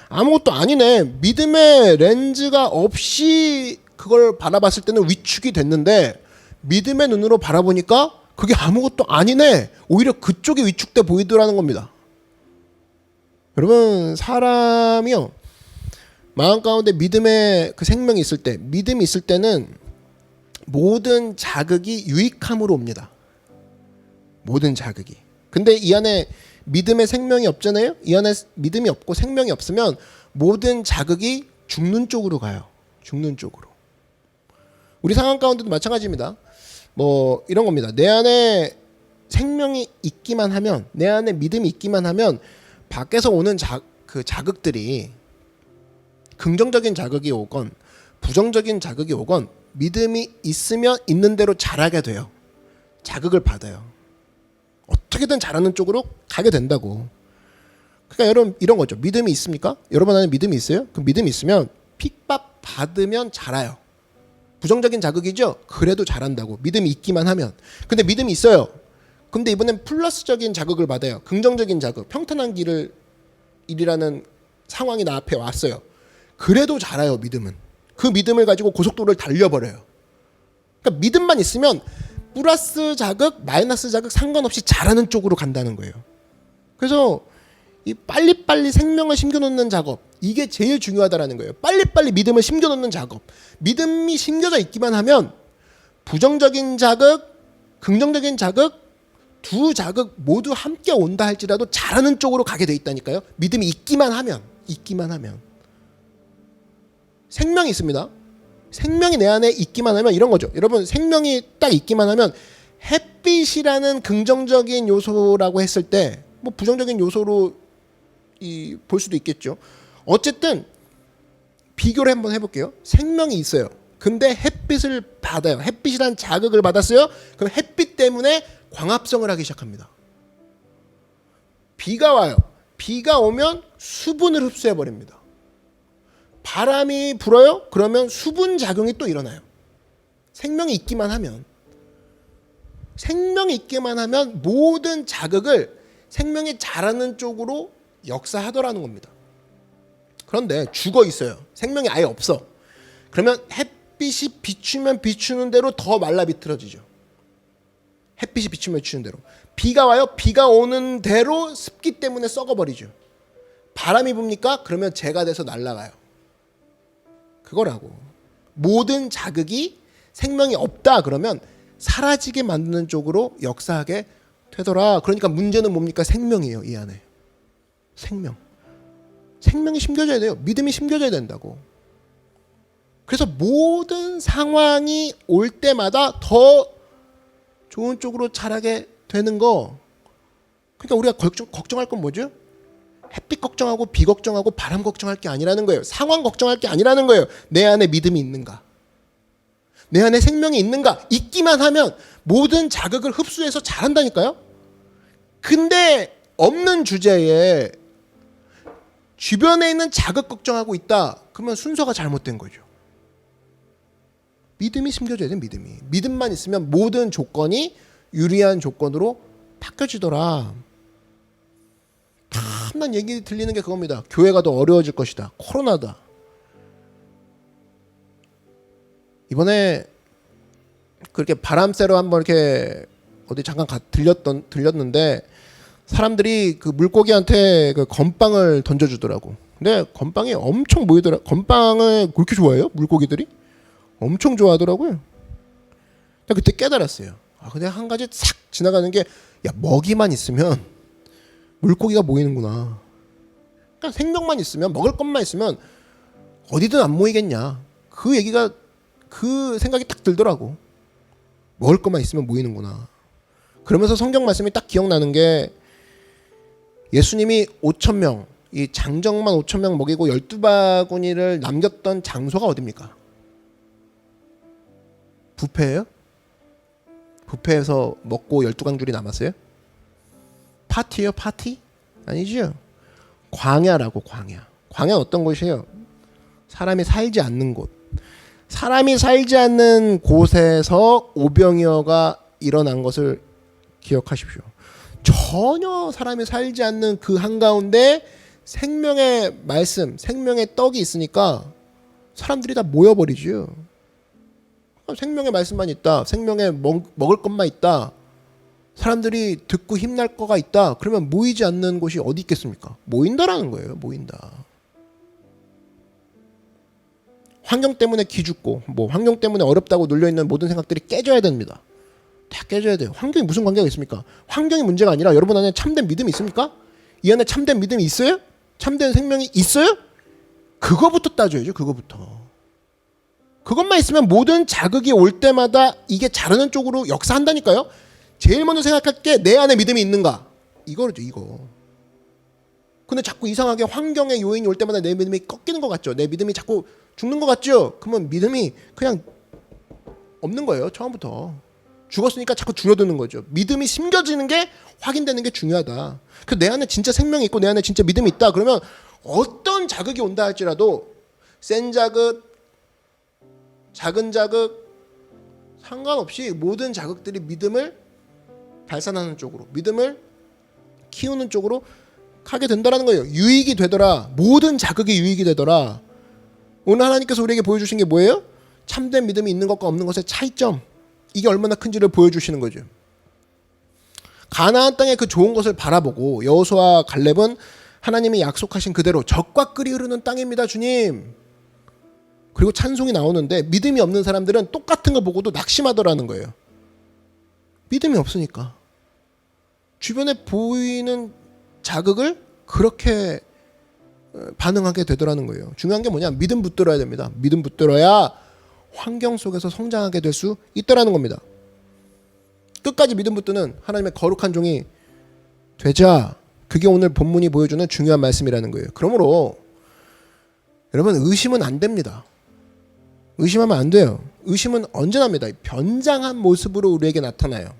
아무것도 아니네. 믿음의 렌즈가 없이 그걸 바라봤을 때는 위축이 됐는데 믿음의 눈으로 바라보니까 그게 아무것도 아니네. 오히려 그쪽이 위축돼 보이더라는 겁니다. 여러분 사람이요 마음 가운데 믿음의 그 생명이 있을 때, 믿음이 있을 때는 모든 자극이 유익함으로 옵니다. 모든 자극이. 근데 이 안에 믿음의 생명이 없잖아요. 이 안에 믿음이 없고 생명이 없으면 모든 자극이 죽는 쪽으로 가요. 죽는 쪽으로. 우리 상황 가운데도 마찬가지입니다. 뭐 이런 겁니다. 내 안에 생명이 있기만 하면, 내 안에 믿음이 있기만 하면 밖에서 오는 그 자극들이 긍정적인 자극이 오건 부정적인 자극이 오건 믿음이 있으면 있는 대로 자라게 돼요. 자극을 받아요. 어떻게든 자라는 쪽으로 가게 된다고. 그러니까 여러분 이런 거죠. 믿음이 있습니까? 여러분 안에 믿음이 있어요? 그 믿음이 있으면 핍박 받으면 자라요. 부정적인 자극이죠? 그래도 자란다고. 믿음이 있기만 하면. 근데 믿음이 있어요. 근데 이번엔 플러스적인 자극을 받아요. 긍정적인 자극. 평탄한 일이라는 상황이 나 앞에 왔어요. 그래도 자라요. 믿음은. 그 믿음을 가지고 고속도로를 달려버려요. 그러니까 믿음만 있으면 플러스 자극, 마이너스 자극 상관없이 자라는 쪽으로 간다는 거예요. 그래서 이 빨리빨리 생명을 심겨놓는 작업, 이게 제일 중요하다라는 거예요. 빨리빨리 믿음을 심겨놓는 작업. 믿음이 심겨져 있기만 하면 부정적인 자극, 긍정적인 자극, 두 자극 모두 함께 온다 할지라도 자라는 쪽으로 가게 돼 있다니까요. 믿음이 있기만 하면. 생명이 있습니다. 생명이 내 안에 있기만 하면 이런 거죠. 여러분 생명이 딱 있기만 하면 햇빛이라는 긍정적인 요소라고 했을 때 뭐 부정적인 요소로 볼 수도 있겠죠. 어쨌든 비교를 한번 해볼게요. 생명이 있어요. 근데 햇빛을 받아요. 햇빛이란 자극을 받았어요. 그럼 햇빛 때문에 광합성을 하기 시작합니다. 비가 와요. 비가 오면 수분을 흡수해 버립니다. 바람이 불어요. 그러면 수분 작용이 또 일어나요. 생명이 있기만 하면 모든 자극을 생명이 자라는 쪽으로 역사하더라는 겁니다. 그런데 죽어 있어요. 생명이 아예 없어. 그러면 햇빛이 비추면 비추는 대로 더 말라 비틀어지죠. 햇빛이 비추면 비추는 대로. 비가 와요. 비가 오는 대로 습기 때문에 썩어버리죠. 바람이 붑니까? 그러면 재가 돼서 날아가요. 그거라고. 모든 자극이 생명이 없다 그러면 사라지게 만드는 쪽으로 역사하게 되더라. 그러니까 문제는 뭡니까? 생명이에요. 이 안에. 생명이 심겨져야 돼요. 믿음이 심겨져야 된다고. 그래서 모든 상황이 올 때마다 더 좋은 쪽으로 자라게 되는 거. 그러니까 우리가 걱정할 건 뭐죠? 햇빛 걱정하고 비 걱정하고 바람 걱정할 게 아니라는 거예요. 상황 걱정할 게 아니라는 거예요. 내 안에 믿음이 있는가? 내 안에 생명이 있는가? 있기만 하면 모든 자극을 흡수해서 자란다니까요. 근데 없는 주제에 주변에 있는 자극 걱정하고 있다. 그러면 순서가 잘못된 거죠. 믿음이 심겨져야 돼. 믿음만 있으면 모든 조건이 유리한 조건으로 바뀌어지더라. 탐난 얘기 들리는 게 그겁니다. 교회가 더 어려워질 것이다. 코로나다. 이번에 그렇게 바람 쐬러 한번 이렇게 어디 잠깐 들렸는데 사람들이 그 물고기한테 그 건빵을 던져주더라고. 근데 건빵이 엄청 모이더라. 건빵을 그렇게 좋아해요? 물고기들이? 엄청 좋아하더라고요. 그때 깨달았어요. 근데 한 가지 싹 지나가는 게, 야, 먹이만 있으면 물고기가 모이는구나. 그러니까 생명만 있으면, 먹을 것만 있으면 어디든 안 모이겠냐. 그 생각이 딱 들더라고. 먹을 것만 있으면 모이는구나. 그러면서 성경 말씀이 딱 기억나는 게, 예수님이 5,000명, 이 장정만 5,000명 먹이고 12바구니를 남겼던 장소가 어딥니까? 뷔페예요? 뷔페에서 먹고 12강줄이 남았어요? 파티요? 파티? 아니죠. 광야라고. 광야는 어떤 곳이에요? 사람이 살지 않는 곳. 사람이 살지 않는 곳에서 오병이어가 일어난 것을 기억하십시오. 전혀 사람이 살지 않는 그 한가운데 생명의 말씀, 생명의 떡이 있으니까 사람들이 다 모여버리죠. 생명의 말씀만 있다, 생명의 먹을 것만 있다, 사람들이 듣고 힘날 거가 있다, 그러면 모이지 않는 곳이 어디 있겠습니까? 모인다라는 거예요. 모인다. 환경 때문에 기죽고 뭐 환경 때문에 어렵다고 눌려있는 모든 생각들이 깨져야 됩니다. 다 깨져야 돼요. 환경이 무슨 관계가 있습니까? 환경이 문제가 아니라 여러분 안에 참된 믿음이 있습니까? 이 안에 참된 믿음이 있어요? 참된 생명이 있어요? 그거부터 따져야죠. 그거부터. 그것만 있으면 모든 자극이 올 때마다 이게 자르는 쪽으로 역사한다니까요. 제일 먼저 생각할 게 내 안에 믿음이 있는가? 이거죠. 이거. 근데 자꾸 이상하게 환경의 요인이 올 때마다 내 믿음이 꺾이는 것 같죠. 내 믿음이 자꾸 죽는 것 같죠. 그러면 믿음이 그냥 없는 거예요. 처음부터. 죽었으니까 자꾸 줄어드는 거죠. 믿음이 심겨지는 게 확인되는 게 중요하다. 그 내 안에 진짜 생명이 있고 내 안에 진짜 믿음이 있다. 그러면 어떤 자극이 온다 할지라도 센 자극, 작은 자극 상관없이 모든 자극들이 믿음을 발산하는 쪽으로, 믿음을 키우는 쪽으로 가게 된다는 거예요. 유익이 되더라. 모든 자극이 유익이 되더라. 오늘 하나님께서 우리에게 보여주신 게 뭐예요? 참된 믿음이 있는 것과 없는 것의 차이점. 이게 얼마나 큰지를 보여주시는 거죠. 가나안 땅의 그 좋은 것을 바라보고 여호수아와 갈렙은 하나님이 약속하신 그대로 젖과 꿀이 흐르는 땅입니다, 주님. 그리고 찬송이 나오는데 믿음이 없는 사람들은 똑같은 거 보고도 낙심하더라는 거예요. 믿음이 없으니까. 주변에 보이는 자극을 그렇게 반응하게 되더라는 거예요. 중요한 게 뭐냐? 믿음 붙들어야 됩니다. 믿음 붙들어야 환경 속에서 성장하게 될 수 있다라는 겁니다. 끝까지 믿음 붙드는 하나님의 거룩한 종이 되자. 그게 오늘 본문이 보여주는 중요한 말씀이라는 거예요. 그러므로 여러분 의심은 안 됩니다. 의심하면 안 돼요. 의심은 언제 납니다. 변장한 모습으로 우리에게 나타나요.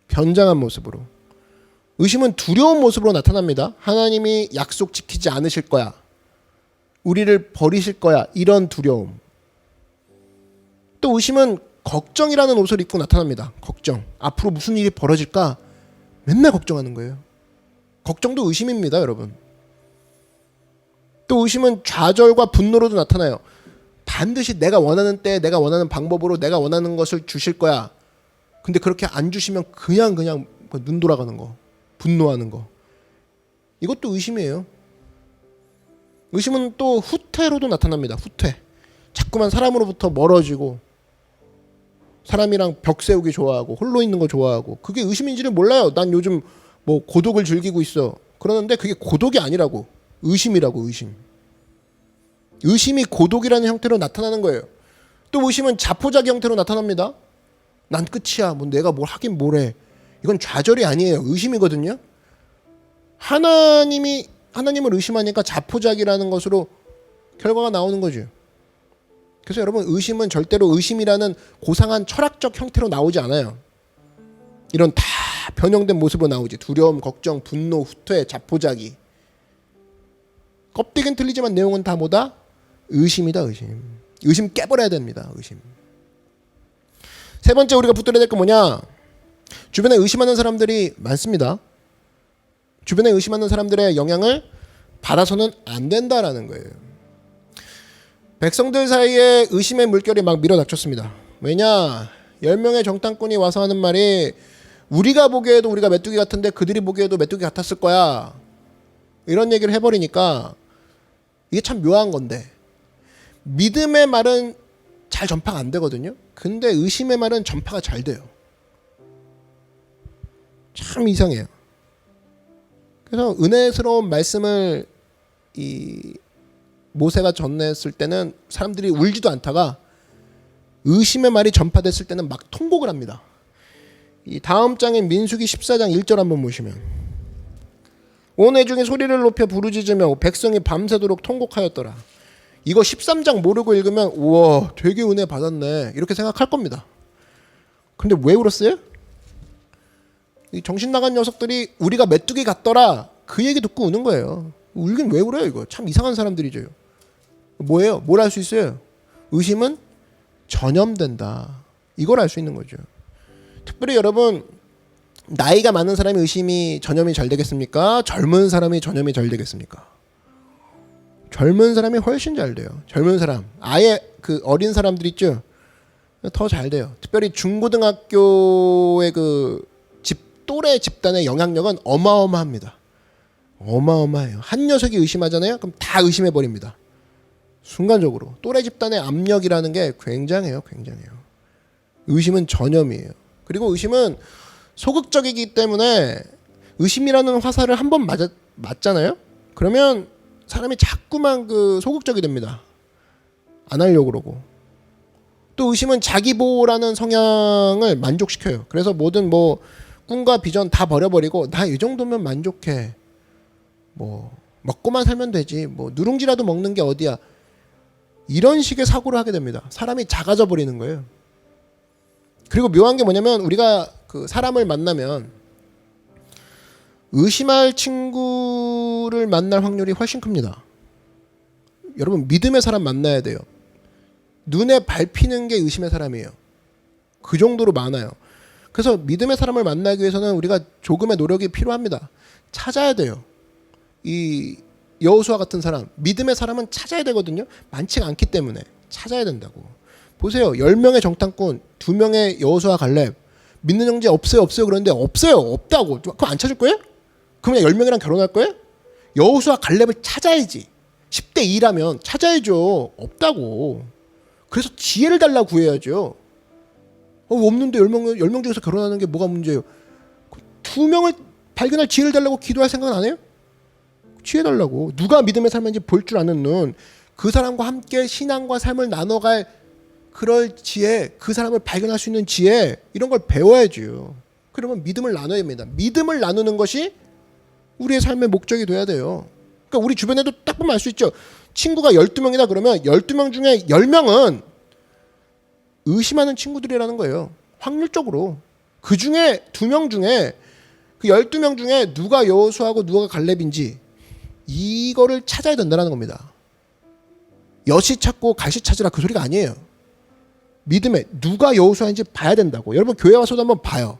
변장한 모습으로. 의심은 두려운 모습으로 나타납니다. 하나님이 약속 지키지 않으실 거야. 우리를 버리실 거야. 이런 두려움. 또 의심은 걱정이라는 옷을 입고 나타납니다. 걱정. 앞으로 무슨 일이 벌어질까? 맨날 걱정하는 거예요. 걱정도 의심입니다, 여러분. 또 의심은 좌절과 분노로도 나타나요. 반드시 내가 원하는 때, 내가 원하는 방법으로 내가 원하는 것을 주실 거야. 근데 그렇게 안 주시면 그냥 눈 돌아가는 거, 분노하는 거. 이것도 의심이에요. 의심은 또 후퇴로도 나타납니다. 후퇴. 자꾸만 사람으로부터 멀어지고 사람이랑 벽 세우기 좋아하고 홀로 있는 거 좋아하고 그게 의심인지를 몰라요. 난 요즘 뭐 고독을 즐기고 있어. 그러는데 그게 고독이 아니라고. 의심이라고. 의심. 의심이 고독이라는 형태로 나타나는 거예요. 또 의심은 자포자기 형태로 나타납니다. 난 끝이야. 뭐 내가 뭘 하긴 뭘 해. 이건 좌절이 아니에요. 의심이거든요. 하나님을 의심하니까 자포자기라는 것으로 결과가 나오는 거죠. 그래서 여러분 의심은 절대로 의심이라는 고상한 철학적 형태로 나오지 않아요. 이런 다 변형된 모습으로 나오지. 두려움, 걱정, 분노, 후퇴, 자포자기. 껍데기는 틀리지만 내용은 다 뭐다? 의심이다. 의심. 의심 깨버려야 됩니다. 의심. 세 번째 우리가 붙들어야 될 건 뭐냐? 주변에 의심하는 사람들이 많습니다. 주변에 의심하는 사람들의 영향을 받아서는 안 된다라는 거예요. 백성들 사이에 의심의 물결이 막 밀어닥쳤습니다. 왜냐? 10명의 정탐꾼이 와서 하는 말이 우리가 보기에도 우리가 메뚜기 같은데 그들이 보기에도 메뚜기 같았을 거야. 이런 얘기를 해버리니까 이게 참 묘한 건데 믿음의 말은 잘 전파가 안 되거든요. 근데 의심의 말은 전파가 잘 돼요. 참 이상해요. 그래서 은혜스러운 말씀을 이 모세가 전했을 때는 사람들이 울지도 않다가 의심의 말이 전파됐을 때는 막 통곡을 합니다. 이 다음 장인 민수기 14장 1절 한번 보시면 온 회중이 소리를 높여 부르짖으며 백성이 밤새도록 통곡하였더라. 이거 13장 모르고 읽으면 우와 되게 은혜 받았네 이렇게 생각할 겁니다. 근데 왜 울었어요? 이 정신 나간 녀석들이 우리가 메뚜기 같더라 그 얘기 듣고 우는 거예요. 울긴 왜 울어요 이거. 참 이상한 사람들이죠. 뭐예요? 뭘 알 수 있어요? 의심은 전염된다. 이걸 알 수 있는 거죠. 특별히 여러분 나이가 많은 사람이 의심이 전염이 잘 되겠습니까? 젊은 사람이 전염이 잘 되겠습니까? 젊은 사람이 훨씬 잘 돼요. 젊은 사람 아예 그 어린 사람들 있죠? 더 잘 돼요. 특별히 중고등학교의 그 또래 집단의 영향력은 어마어마합니다. 어마어마해요. 한 녀석이 의심하잖아요. 그럼 다 의심해버립니다. 순간적으로 또래 집단의 압력이라는 게 굉장해요. 의심은 전염이에요. 그리고 의심은 소극적이기 때문에 의심이라는 화살을 한 번 맞잖아요. 그러면 사람이 자꾸만 그 소극적이 됩니다. 안 하려고 그러고. 또 의심은 자기 보호라는 성향을 만족시켜요. 그래서 모든 뭐 꿈과 비전 다 버려버리고 나 이 정도면 만족해. 뭐 먹고만 살면 되지. 뭐 누룽지라도 먹는 게 어디야. 이런 식의 사고를 하게 됩니다. 사람이 작아져 버리는 거예요. 그리고 묘한 게 뭐냐면 우리가 그 사람을 만나면 의심할 친구를 만날 확률이 훨씬 큽니다. 여러분 믿음의 사람 만나야 돼요. 눈에 밟히는 게 의심의 사람이에요. 그 정도로 많아요. 그래서 믿음의 사람을 만나기 위해서는 우리가 조금의 노력이 필요합니다. 찾아야 돼요. 이 여호수아 같은 사람, 믿음의 사람은 찾아야 되거든요. 많지가 않기 때문에 찾아야 된다고. 보세요. 10명의 정탐꾼, 2명의 여호수아 갈렙. 믿는 형제 없어요 그러는데 없어요. 없다고. 그럼 안 찾을 거예요? 그럼 그냥 10명이랑 결혼할 거예요? 여호수아 갈렙을 찾아야지. 10대 2라면 찾아야죠. 없다고. 그래서 지혜를 달라 구해야죠. 없는데 10명 중에서 결혼하는 게 뭐가 문제예요? 2명을 발견할 지혜를 달라고 기도할 생각은 안 해요? 지혜 달라고. 누가 믿음의 삶인지 볼 줄 아는 눈, 그 사람과 함께 신앙과 삶을 나눠갈 그럴 지혜, 그 사람을 발견할 수 있는 지혜, 이런 걸 배워야죠. 그러면 믿음을 나눠야 됩니다. 믿음을 나누는 것이 우리의 삶의 목적이 돼야 돼요. 그러니까 우리 주변에도 딱 보면 알 수 있죠. 친구가 12명이다 그러면 12명 중에 10명은 의심하는 친구들이라는 거예요. 확률적으로. 그 중에 2명 중에 그 12명 중에 누가 여호수아고 누가 갈렙인지 이거를 찾아야 된다는 겁니다. 여시 찾고 갈시 찾으라 그 소리가 아니에요. 믿음에 누가 여호수아인지 봐야 된다고. 여러분 교회 와서도 한번 봐요.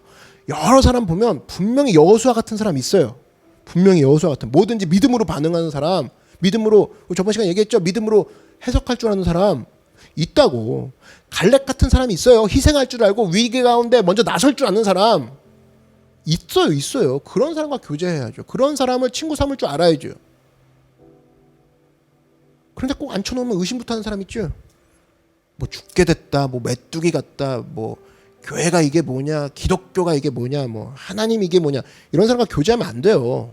여러 사람 보면 분명히 여호수아 같은 사람 있어요. 분명히 여호수아 같은, 뭐든지 믿음으로 반응하는 사람, 믿음으로, 저번 시간에 얘기했죠. 믿음으로 해석할 줄 아는 사람 있다고. 갈렙 같은 사람이 있어요. 희생할 줄 알고 위기 가운데 먼저 나설 줄 아는 사람 있어요. 그런 사람과 교제해야죠. 그런 사람을 친구 삼을 줄 알아야죠. 그런데 꼭 앉혀놓으면 의심부터 하는 사람 있죠. 뭐 죽게 됐다, 뭐 메뚜기 같다, 뭐 교회가 이게 뭐냐, 기독교가 이게 뭐냐, 뭐 하나님 이게 뭐냐, 이런 사람과 교제하면 안 돼요.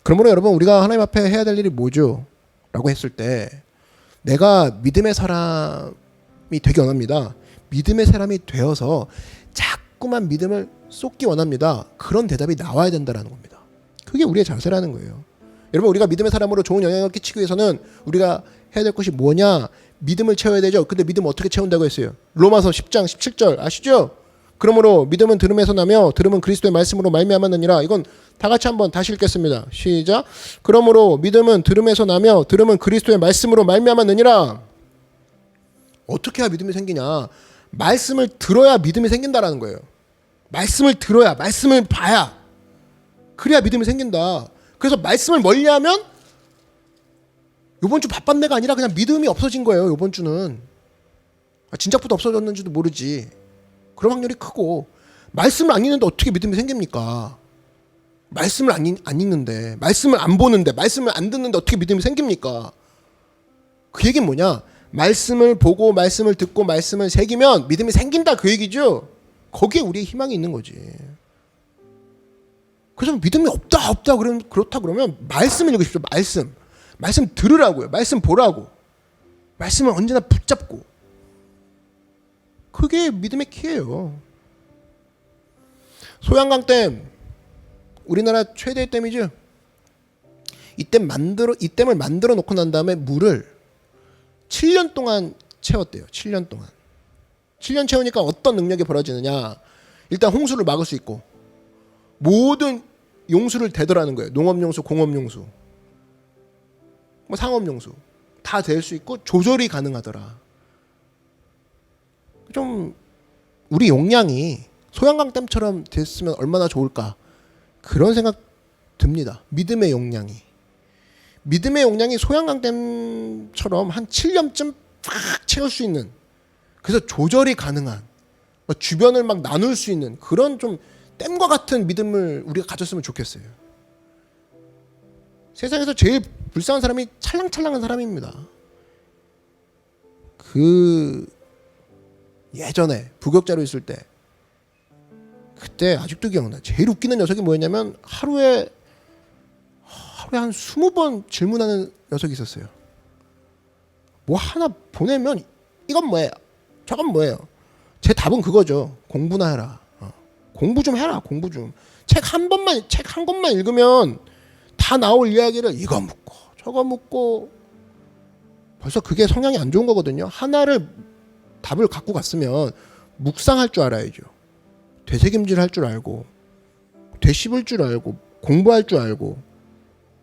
그러므로 여러분 우리가 하나님 앞에 해야 될 일이 뭐죠? 라고 했을 때 내가 믿음의 사람이 되기 원합니다. 믿음의 사람이 되어서 자꾸만 믿음을 쏟기 원합니다. 그런 대답이 나와야 된다는 겁니다. 그게 우리의 자세라는 거예요. 여러분 우리가 믿음의 사람으로 좋은 영향을 끼치기 위해서는 우리가 해야 될 것이 뭐냐? 믿음을 채워야 되죠. 근데 믿음 어떻게 채운다고 했어요? 로마서 10장 17절 아시죠? 그러므로 믿음은 들음에서 나며 들음은 그리스도의 말씀으로 말미암았느니라. 이건 다 같이 한번 다시 읽겠습니다. 시작. 그러므로 믿음은 들음에서 나며 들음은 그리스도의 말씀으로 말미암았느니라. 어떻게 해야 믿음이 생기냐? 말씀을 들어야 믿음이 생긴다라는 거예요. 말씀을 들어야, 말씀을 봐야, 그래야 믿음이 생긴다. 그래서 말씀을 멀리하면 이번 주 바빴네가 아니라 그냥 믿음이 없어진 거예요. 이번 주는 진작부터 없어졌는지도 모르지. 그런 확률이 크고, 말씀을 안 읽는데 어떻게 믿음이 생깁니까? 말씀을 안 읽는데, 말씀을 안 보는데, 말씀을 안 듣는데 어떻게 믿음이 생깁니까? 그 얘기는 뭐냐? 말씀을 보고 말씀을 듣고 말씀을 새기면 믿음이 생긴다, 그 얘기죠. 거기에 우리의 희망이 있는 거지. 그래서 믿음이 없다 그렇다 그러면 말씀을 읽으십시오. 말씀 들으라고요. 말씀 보라고. 말씀을 언제나 붙잡고. 그게 믿음의 키예요. 소양강 댐, 우리나라 최대의 댐이죠. 이 댐을 만들어 놓고 난 다음에 물을 7년 동안 채웠대요. 7년 동안. 7년 채우니까 어떤 능력이 벌어지느냐? 일단 홍수를 막을 수 있고, 모든 용수를 대더라는 거예요. 농업용수, 공업용수, 뭐 상업용수 다 될 수 있고 조절이 가능하더라. 좀 우리 용량이 소양강 댐처럼 됐으면 얼마나 좋을까, 그런 생각 듭니다. 믿음의 용량이 소양강 댐처럼 한 7년쯤 팍 채울 수 있는, 그래서 조절이 가능한, 주변을 막 나눌 수 있는 그런 좀 댐과 같은 믿음을 우리가 가졌으면 좋겠어요. 세상에서 제일 불쌍한 사람이 찰랑찰랑한 사람입니다. 그 예전에 부격자로 있을 때 그때 아직도 기억나. 제일 웃기는 녀석이 뭐였냐면 하루에 한 20번 질문하는 녀석이 있었어요. 뭐 하나 보내면 이건 뭐예요? 저건 뭐예요? 제 답은 그거죠. 공부나 해라. 공부 좀 해라. 공부 좀. 책 한 권만 읽으면 다 나올 이야기를 이거 묻고 저거 묻고 벌써 그게 성향이 안 좋은 거거든요. 하나를 답을 갖고 갔으면 묵상할 줄 알아야죠. 되새김질 할 줄 알고 되씹을 줄 알고 공부할 줄 알고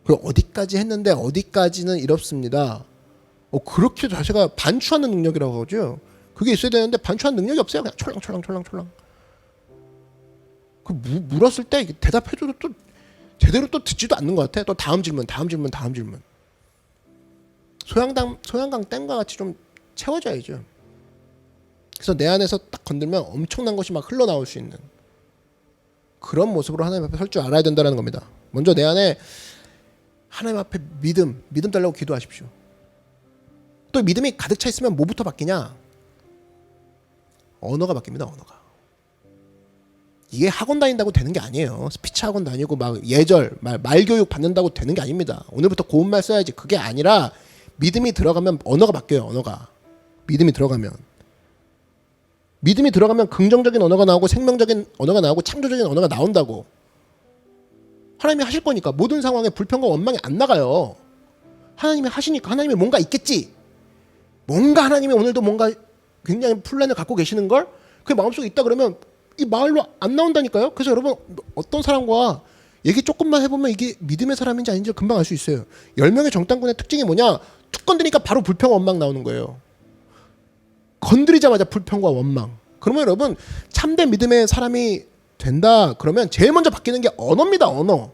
그 어디까지 했는데 어디까지는 이렇습니다. 그렇게 자세가 반추하는 능력이라고 하죠. 그게 있어야 되는데 반추하는 능력이 없어요. 그냥 촐랑촐랑. 그 물었을 때 대답해줘도 또 제대로 또 듣지도 않는 것 같아. 또 다음 질문. 소양강 댐과 같이 좀 채워져야죠. 그래서 내 안에서 딱 건들면 엄청난 것이 막 흘러나올 수 있는 그런 모습으로 하나님 앞에 설 줄 알아야 된다는 겁니다. 먼저 내 안에 하나님 앞에 믿음 달라고 기도하십시오. 또 믿음이 가득 차 있으면 뭐부터 바뀌냐? 언어가 바뀝니다. 언어가. 이게 학원 다닌다고 되는 게 아니에요. 스피치 학원 다니고 막 예절, 말 교육 받는다고 되는 게 아닙니다. 오늘부터 고운 말 써야지. 그게 아니라 믿음이 들어가면 언어가 바뀌어요. 언어가. 믿음이 들어가면 긍정적인 언어가 나오고 생명적인 언어가 나오고 창조적인 언어가 나온다고. 하나님이 하실 거니까 모든 상황에 불평과 원망이 안 나가요. 하나님이 하시니까 하나님이 뭔가 있겠지. 뭔가 하나님이 오늘도 뭔가 굉장히 플랜을 갖고 계시는 걸 그게 마음속에 있다 그러면 이 말로 안 나온다니까요. 그래서 여러분 어떤 사람과 얘기 조금만 해보면 이게 믿음의 사람인지 아닌지 금방 알 수 있어요. 10명의 정탐꾼의 특징이 뭐냐? 툭 건드리니까 바로 불평 원망 나오는 거예요. 건드리자마자 불평과 원망. 그러면 여러분 참된 믿음의 사람이 된다 그러면 제일 먼저 바뀌는 게 언어입니다. 언어.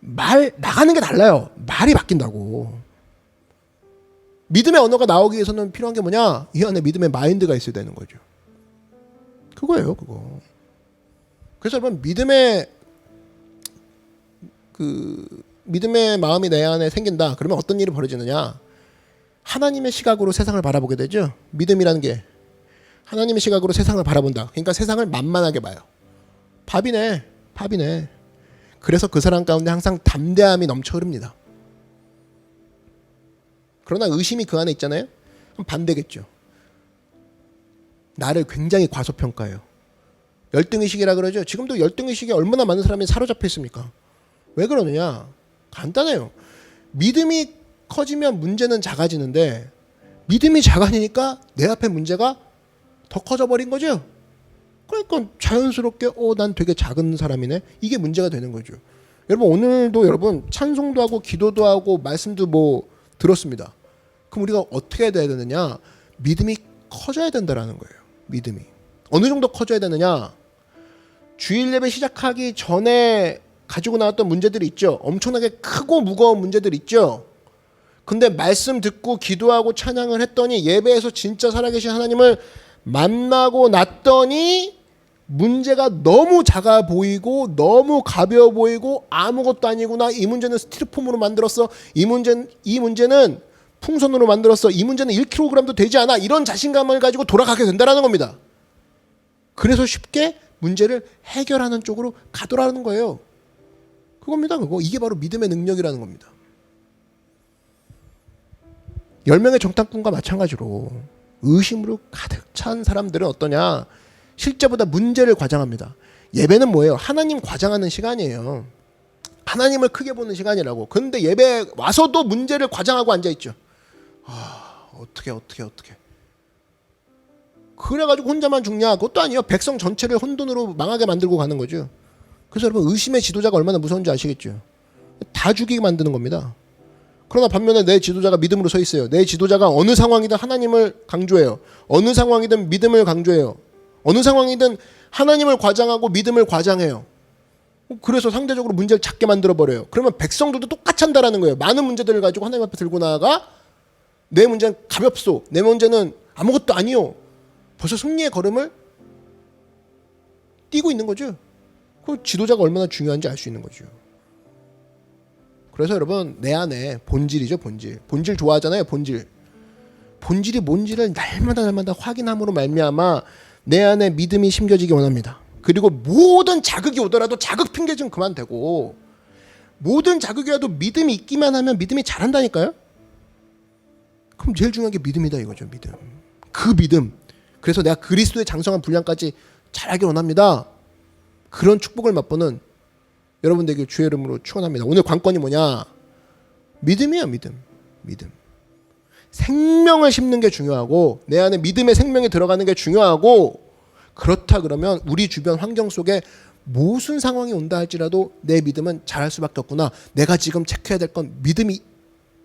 말 나가는 게 달라요. 말이 바뀐다고. 믿음의 언어가 나오기 위해서는 필요한 게 뭐냐? 이 안에 믿음의 마인드가 있어야 되는 거죠. 그거예요, 그거. 그래서 여러분 믿음의 마음이 내 안에 생긴다. 그러면 어떤 일이 벌어지느냐? 하나님의 시각으로 세상을 바라보게 되죠. 믿음이라는 게 하나님의 시각으로 세상을 바라본다. 그러니까 세상을 만만하게 봐요. 밥이네. 그래서 그 사람 가운데 항상 담대함이 넘쳐 흐릅니다. 그러나 의심이 그 안에 있잖아요. 그럼 반대겠죠. 나를 굉장히 과소평가해요. 열등의식이라 그러죠. 지금도 열등의식에 얼마나 많은 사람이 사로잡혀 있습니까? 왜 그러느냐? 간단해요. 믿음이 커지면 문제는 작아지는데 믿음이 작아지니까 내 앞에 문제가 더 커져버린 거죠. 그러니까 자연스럽게 난 되게 작은 사람이네. 이게 문제가 되는 거죠. 여러분 오늘도 여러분 찬송도 하고 기도도 하고 말씀도 뭐 들었습니다. 그럼 우리가 어떻게 해야 되느냐? 믿음이 커져야 된다라는 거예요. 믿음이 어느 정도 커져야 되느냐? 주일 예배 시작하기 전에 가지고 나왔던 문제들이 있죠. 엄청나게 크고 무거운 문제들이 있죠. 근데 말씀 듣고 기도하고 찬양을 했더니 예배에서 진짜 살아계신 하나님을 만나고 났더니 문제가 너무 작아 보이고 너무 가벼워 보이고 아무것도 아니구나. 이 문제는 스티로폼으로 만들었어. 이 문제는 풍선으로 만들었어. 이 문제는 1kg도 되지 않아. 이런 자신감을 가지고 돌아가게 된다는 겁니다. 그래서 쉽게 문제를 해결하는 쪽으로 가더라는 거예요. 그겁니다. 그거. 이게 바로 믿음의 능력이라는 겁니다. 10명의 정탐꾼과 마찬가지로 의심으로 가득 찬 사람들은 어떠냐? 실제보다 문제를 과장합니다. 예배는 뭐예요? 하나님 과장하는 시간이에요. 하나님을 크게 보는 시간이라고. 그런데 예배 와서도 문제를 과장하고 앉아있죠. 어떻게 그래가지고 혼자만 죽냐? 그것도 아니에요. 백성 전체를 혼돈으로 망하게 만들고 가는 거죠. 그래서 여러분 의심의 지도자가 얼마나 무서운지 아시겠죠? 다 죽이게 만드는 겁니다. 그러나 반면에 내 지도자가 믿음으로 서 있어요. 내 지도자가 어느 상황이든 하나님을 강조해요. 어느 상황이든 믿음을 강조해요. 어느 상황이든 하나님을 과장하고 믿음을 과장해요. 그래서 상대적으로 문제를 작게 만들어버려요. 그러면 백성들도 똑같이 한다라는 거예요. 많은 문제들을 가지고 하나님 앞에 들고 나아가 내 문제는 가볍소. 내 문제는 아무것도 아니요. 벌써 승리의 걸음을 뛰고 있는 거죠. 그 지도자가 얼마나 중요한지 알 수 있는 거죠. 그래서 여러분 내 안에 본질이죠. 본질 좋아하잖아요. 본질이 뭔지를 날마다 확인함으로 말미암아 내 안에 믿음이 심겨지기 원합니다. 그리고 모든 자극이 오더라도 자극 핑계 좀 그만 대고, 모든 자극이라도 믿음이 있기만 하면 믿음이 잘한다니까요. 그럼 제일 중요한 게 믿음이다 이거죠. 믿음. 그 믿음. 그래서 내가 그리스도의 장성한 분량까지 잘하기 원합니다. 그런 축복을 맛보는 여러분들에게 주의 이름으로 축원합니다. 오늘 관건이 뭐냐? 믿음이야. 믿음. 생명을 심는 게 중요하고, 내 안에 믿음의 생명이 들어가는 게 중요하고, 그렇다 그러면 우리 주변 환경 속에 무슨 상황이 온다 할지라도 내 믿음은 잘할 수밖에 없구나. 내가 지금 체크해야 될 건 믿음이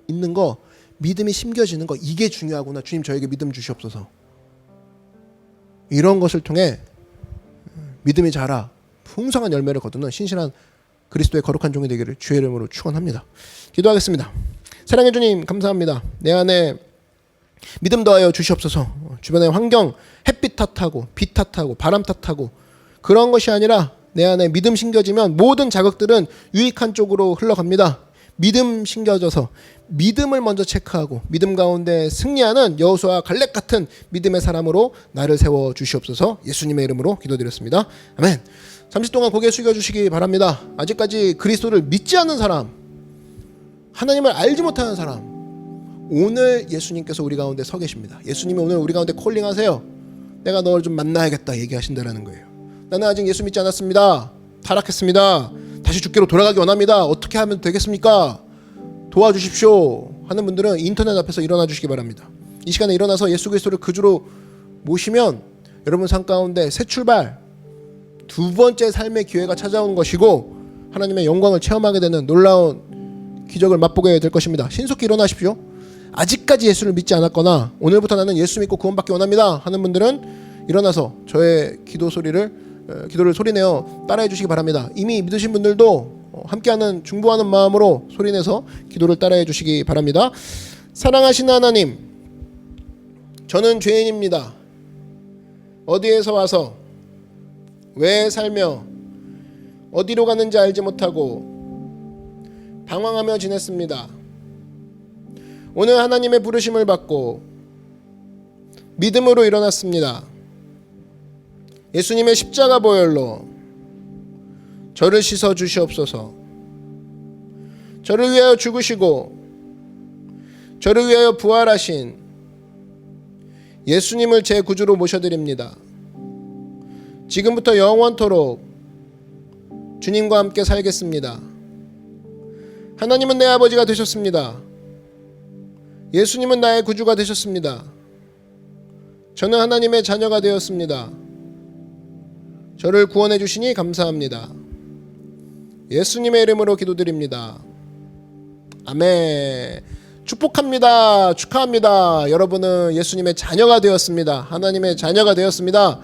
있는 거, 믿음이 심겨지는 거, 이게 중요하구나. 주님 저에게 믿음 주시옵소서. 이런 것을 통해 믿음이 자라 풍성한 열매를 거두는 신실한 그리스도의 거룩한 종이 되기를 주의 이름으로 축원합니다. 기도하겠습니다. 사랑해 주님 감사합니다. 내 안에 믿음 더하여 주시옵소서. 주변의 환경, 햇빛 탓하고 빛 탓하고 바람 탓하고 그런 것이 아니라 내 안에 믿음 심겨지면 모든 자극들은 유익한 쪽으로 흘러갑니다. 믿음 심겨져서 믿음을 먼저 체크하고 믿음 가운데 승리하는 여호수아 갈렙 같은 믿음의 사람으로 나를 세워 주시옵소서. 예수님의 이름으로 기도드렸습니다. 아멘. 잠시 동안 고개 숙여주시기 바랍니다. 아직까지 그리스도를 믿지 않는 사람, 하나님을 알지 못하는 사람, 오늘 예수님께서 우리 가운데 서 계십니다. 예수님이 오늘 우리 가운데 콜링하세요. 내가 너를 좀 만나야겠다 얘기하신다라는 거예요. 나는 아직 예수 믿지 않았습니다. 타락했습니다. 다시 주께로 돌아가기 원합니다. 어떻게 하면 되겠습니까? 도와주십시오 하는 분들은 인터넷 앞에서 일어나 주시기 바랍니다. 이 시간에 일어나서 예수 그리스도를 그주로 모시면 여러분 삶 가운데 새 출발, 두 번째 삶의 기회가 찾아오는 것이고 하나님의 영광을 체험하게 되는 놀라운 기적을 맛보게 될 것입니다. 신속히 일어나십시오. 아직까지 예수를 믿지 않았거나 오늘부터 나는 예수 믿고 구원받기 원합니다 하는 분들은 일어나서 저의 기도를 소리내어 따라해 주시기 바랍니다. 이미 믿으신 분들도 함께하는 중보하는 마음으로 소리내서 기도를 따라해 주시기 바랍니다. 사랑하시는 하나님, 저는 죄인입니다. 어디에서 와서 왜 살며 어디로 가는지 알지 못하고 방황하며 지냈습니다. 오늘 하나님의 부르심을 받고 믿음으로 일어났습니다. 예수님의 십자가 보혈로 저를 씻어 주시옵소서. 저를 위하여 죽으시고 저를 위하여 부활하신 예수님을 제 구주로 모셔드립니다. 지금부터 영원토록 주님과 함께 살겠습니다. 하나님은 내 아버지가 되셨습니다. 예수님은 나의 구주가 되셨습니다. 저는 하나님의 자녀가 되었습니다. 저를 구원해 주시니 감사합니다. 예수님의 이름으로 기도드립니다. 아멘. 축복합니다. 축하합니다. 여러분은 예수님의 자녀가 되었습니다. 하나님의 자녀가 되었습니다.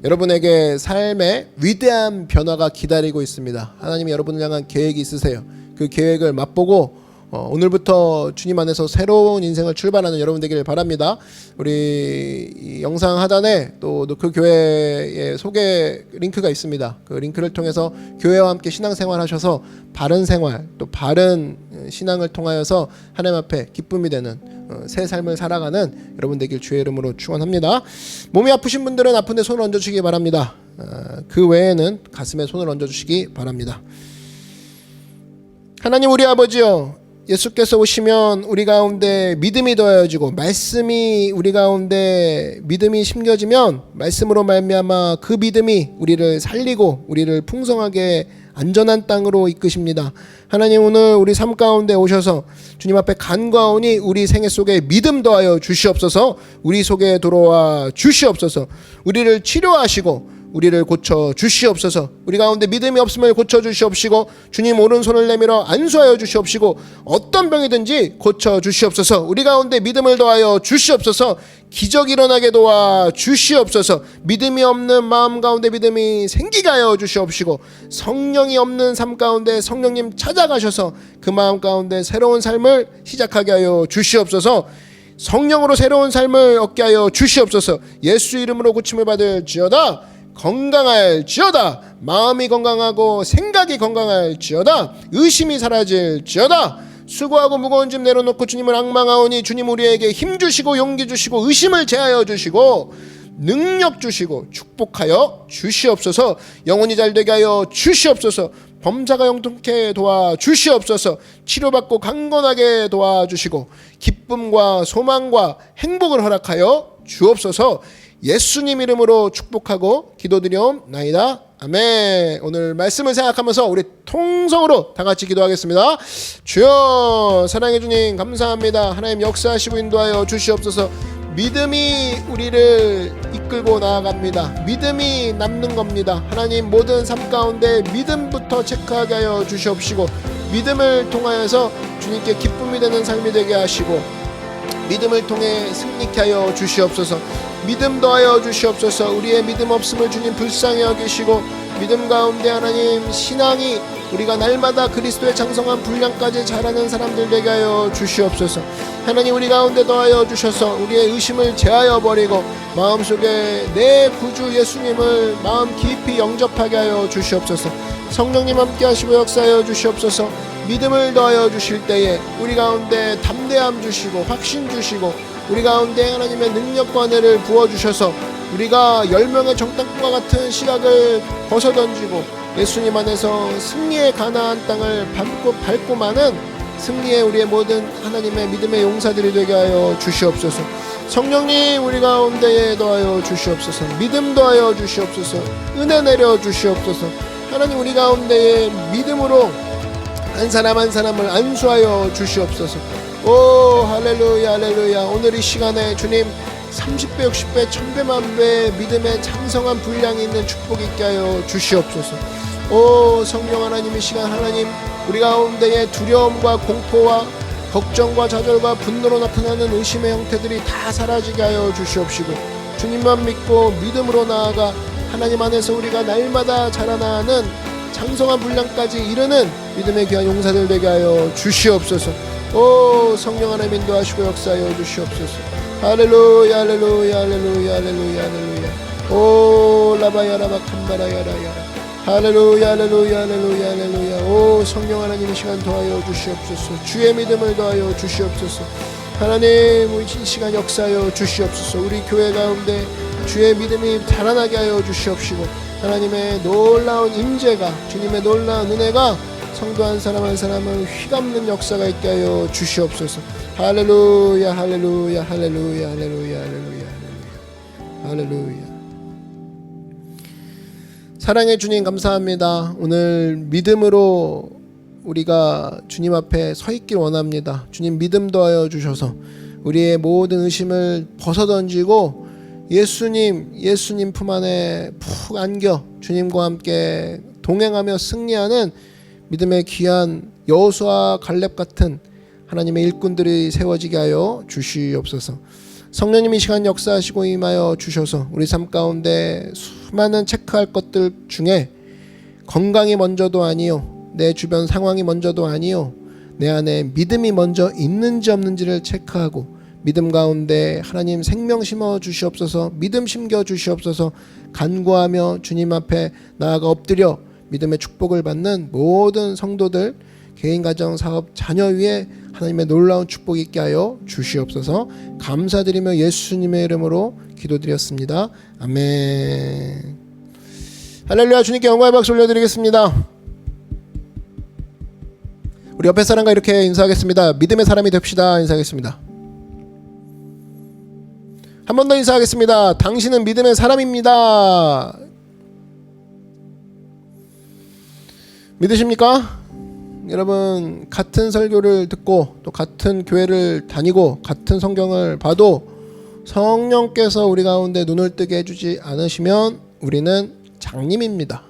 여러분에게 삶의 위대한 변화가 기다리고 있습니다. 하나님이 여러분을 향한 계획이 있으세요. 그 계획을 맛보고 오늘부터 주님 안에서 새로운 인생을 출발하는 여러분 되기를 바랍니다. 우리 이 영상 하단에 또 그 교회의 소개 링크가 있습니다. 그 링크를 통해서 교회와 함께 신앙생활 하셔서 바른 생활, 또 바른 신앙을 통하여서 하나님 앞에 기쁨이 되는 새 삶을 살아가는 여러분 되길 주의 이름으로 축원합니다. 몸이 아프신 분들은 아픈데 손을 얹어주시기 바랍니다. 그 외에는 가슴에 손을 얹어주시기 바랍니다. 하나님 우리 아버지여, 예수께서 오시면 우리 가운데 믿음이 더해지고 말씀이 우리 가운데 믿음이 심겨지면 말씀으로 말미암아 그 믿음이 우리를 살리고 우리를 풍성하게 안전한 땅으로 이끄십니다. 하나님 오늘 우리 삶 가운데 오셔서 주님 앞에 간과하오니 우리 생애 속에 믿음 더하여 주시옵소서. 우리 속에 들어와 주시옵소서. 우리를 치료하시고 우리를 고쳐 주시옵소서. 우리 가운데 믿음이 없음을 고쳐 주시옵시고 주님 오른손을 내밀어 안수하여 주시옵시고 어떤 병이든지 고쳐 주시옵소서. 우리 가운데 믿음을 더하여 주시옵소서. 기적이 일어나게 도와 주시옵소서. 믿음이 없는 마음 가운데 믿음이 생기게 하여 주시옵시고 성령이 없는 삶 가운데 성령님 찾아가셔서 그 마음 가운데 새로운 삶을 시작하게 하여 주시옵소서. 성령으로 새로운 삶을 얻게 하여 주시옵소서. 예수 이름으로 고침을 받을지어다. 건강할지어다. 마음이 건강하고 생각이 건강할지어다. 의심이 사라질지어다. 수고하고 무거운 짐 내려놓고 주님을 앙망하오니 주님 우리에게 힘 주시고 용기 주시고 의심을 제하여 주시고 능력 주시고 축복하여 주시옵소서. 영혼이 잘되게 하여 주시옵소서. 범사가 영통케 도와주시옵소서. 치료받고 강건하게 도와주시고 기쁨과 소망과 행복을 허락하여 주옵소서. 예수님 이름으로 축복하고 기도드리옵나이다. 아멘. 오늘 말씀을 생각하면서 우리 통성으로 다 같이 기도하겠습니다. 주여, 사랑해 주님 감사합니다. 하나님 역사하시고 인도하여 주시옵소서. 믿음이 우리를 이끌고 나아갑니다. 믿음이 남는 겁니다. 하나님 모든 삶 가운데 믿음부터 체크하게 하여 주시옵시고 믿음을 통하여서 주님께 기쁨이 되는 삶이 되게 하시고 믿음을 통해 승리케 하여 주시옵소서. 믿음 더하여 주시옵소서. 우리의 믿음 없음을 주님 불쌍히 여기시고 믿음 가운데 하나님 신앙이 우리가 날마다 그리스도의 장성한 분량까지 자라는 사람들 되게 하여 주시옵소서. 하나님 우리 가운데 더하여 주셔서 우리의 의심을 제하여 버리고 마음속에 내 구주 예수님을 마음 깊이 영접하게 하여 주시옵소서. 성령님 함께 하시고 역사하여 주시옵소서. 믿음을 더하여 주실 때에 우리 가운데 담대함 주시고 확신 주시고 우리 가운데 하나님의 능력과 은혜를 부어주셔서 우리가 10명의 정탐꾼과 같은 시각을 벗어던지고 예수님 안에서 승리의 가나안 땅을 밟고 마는 승리의 우리의 모든 하나님의 믿음의 용사들이 되게 하여 주시옵소서. 성령님 우리 가운데에 더하여 주시옵소서. 믿음 더하여 주시옵소서. 은혜 내려 주시옵소서. 하나님 우리 가운데에 믿음으로 한 사람 한 사람을 안수하여 주시옵소서. 오 할렐루야 할렐루야. 오늘 이 시간에 주님 30배 60배 1000배 만배의 믿음의 장성한 분량이 있는 축복이 있게 하여 주시옵소서. 오 성령 하나님 이 시간 하나님 우리 가운데의 두려움과 공포와 걱정과 좌절과 분노로 나타나는 의심의 형태들이 다 사라지게 하여 주시옵시고 주님만 믿고 믿음으로 나아가 하나님 안에서 우리가 날마다 자라나는 장성한 분량까지 이르는 믿음의 귀한 용사들 되게 하여 주시옵소서. 오 성령 하나님 인도하시고 역사하여 주시옵소서. 할렐루야 할렐루야 할렐루야 할렐루야 할렐루야. 오 라바야 라바 캄바라야라야라. 할렐루야 할렐루야 할렐루야 할렐루야. 오 성령 하나님 이 시간 도하여 주시옵소서. 주의 믿음을 도하여 주시옵소서. 하나님 이 시간 역사하여 주시옵소서. 우리 교회 가운데 주의 믿음이 자라나게 하여 주시옵시고 하나님의 놀라운 임재가 주님의 놀라운 은혜가 성도 한 사람 한 사람을 휘감는 역사가 있게 하여 주시옵소서. 할렐루야 할렐루야 할렐루야 할렐루야 할렐루야 할렐루야. 사랑의 주님 감사합니다. 오늘 믿음으로 우리가 주님 앞에 서 있길 원합니다. 주님 믿음 더하여 주셔서 우리의 모든 의심을 벗어던지고 예수님 품 안에 푹 안겨 주님과 함께 동행하며 승리하는 믿음의 귀한 여호수아 갈렙 같은 하나님의 일꾼들이 세워지게 하여 주시옵소서. 성령님 이 시간 역사하시고 임하여 주셔서 우리 삶 가운데 수많은 체크할 것들 중에 건강이 먼저도 아니요 내 주변 상황이 먼저도 아니요 내 안에 믿음이 먼저 있는지 없는지를 체크하고 믿음 가운데 하나님 생명 심어 주시옵소서. 믿음 심겨 주시옵소서. 간구하며 주님 앞에 나아가 엎드려 믿음의 축복을 받는 모든 성도들 개인 가정 사업 자녀 위에 하나님의 놀라운 축복이 있게 하여 주시옵소서. 감사드리며 예수님의 이름으로 기도드렸습니다. 아멘. 할렐루야. 주님께 영광의 박수 올려드리겠습니다. 우리 옆에 사람과 이렇게 인사하겠습니다. 믿음의 사람이 됩시다. 인사하겠습니다. 한 번 더 인사하겠습니다. 당신은 믿음의 사람입니다. 믿으십니까? 여러분 같은 설교를 듣고 또 같은 교회를 다니고 같은 성경을 봐도 성령께서 우리 가운데 눈을 뜨게 해주지 않으시면 우리는 장님입니다.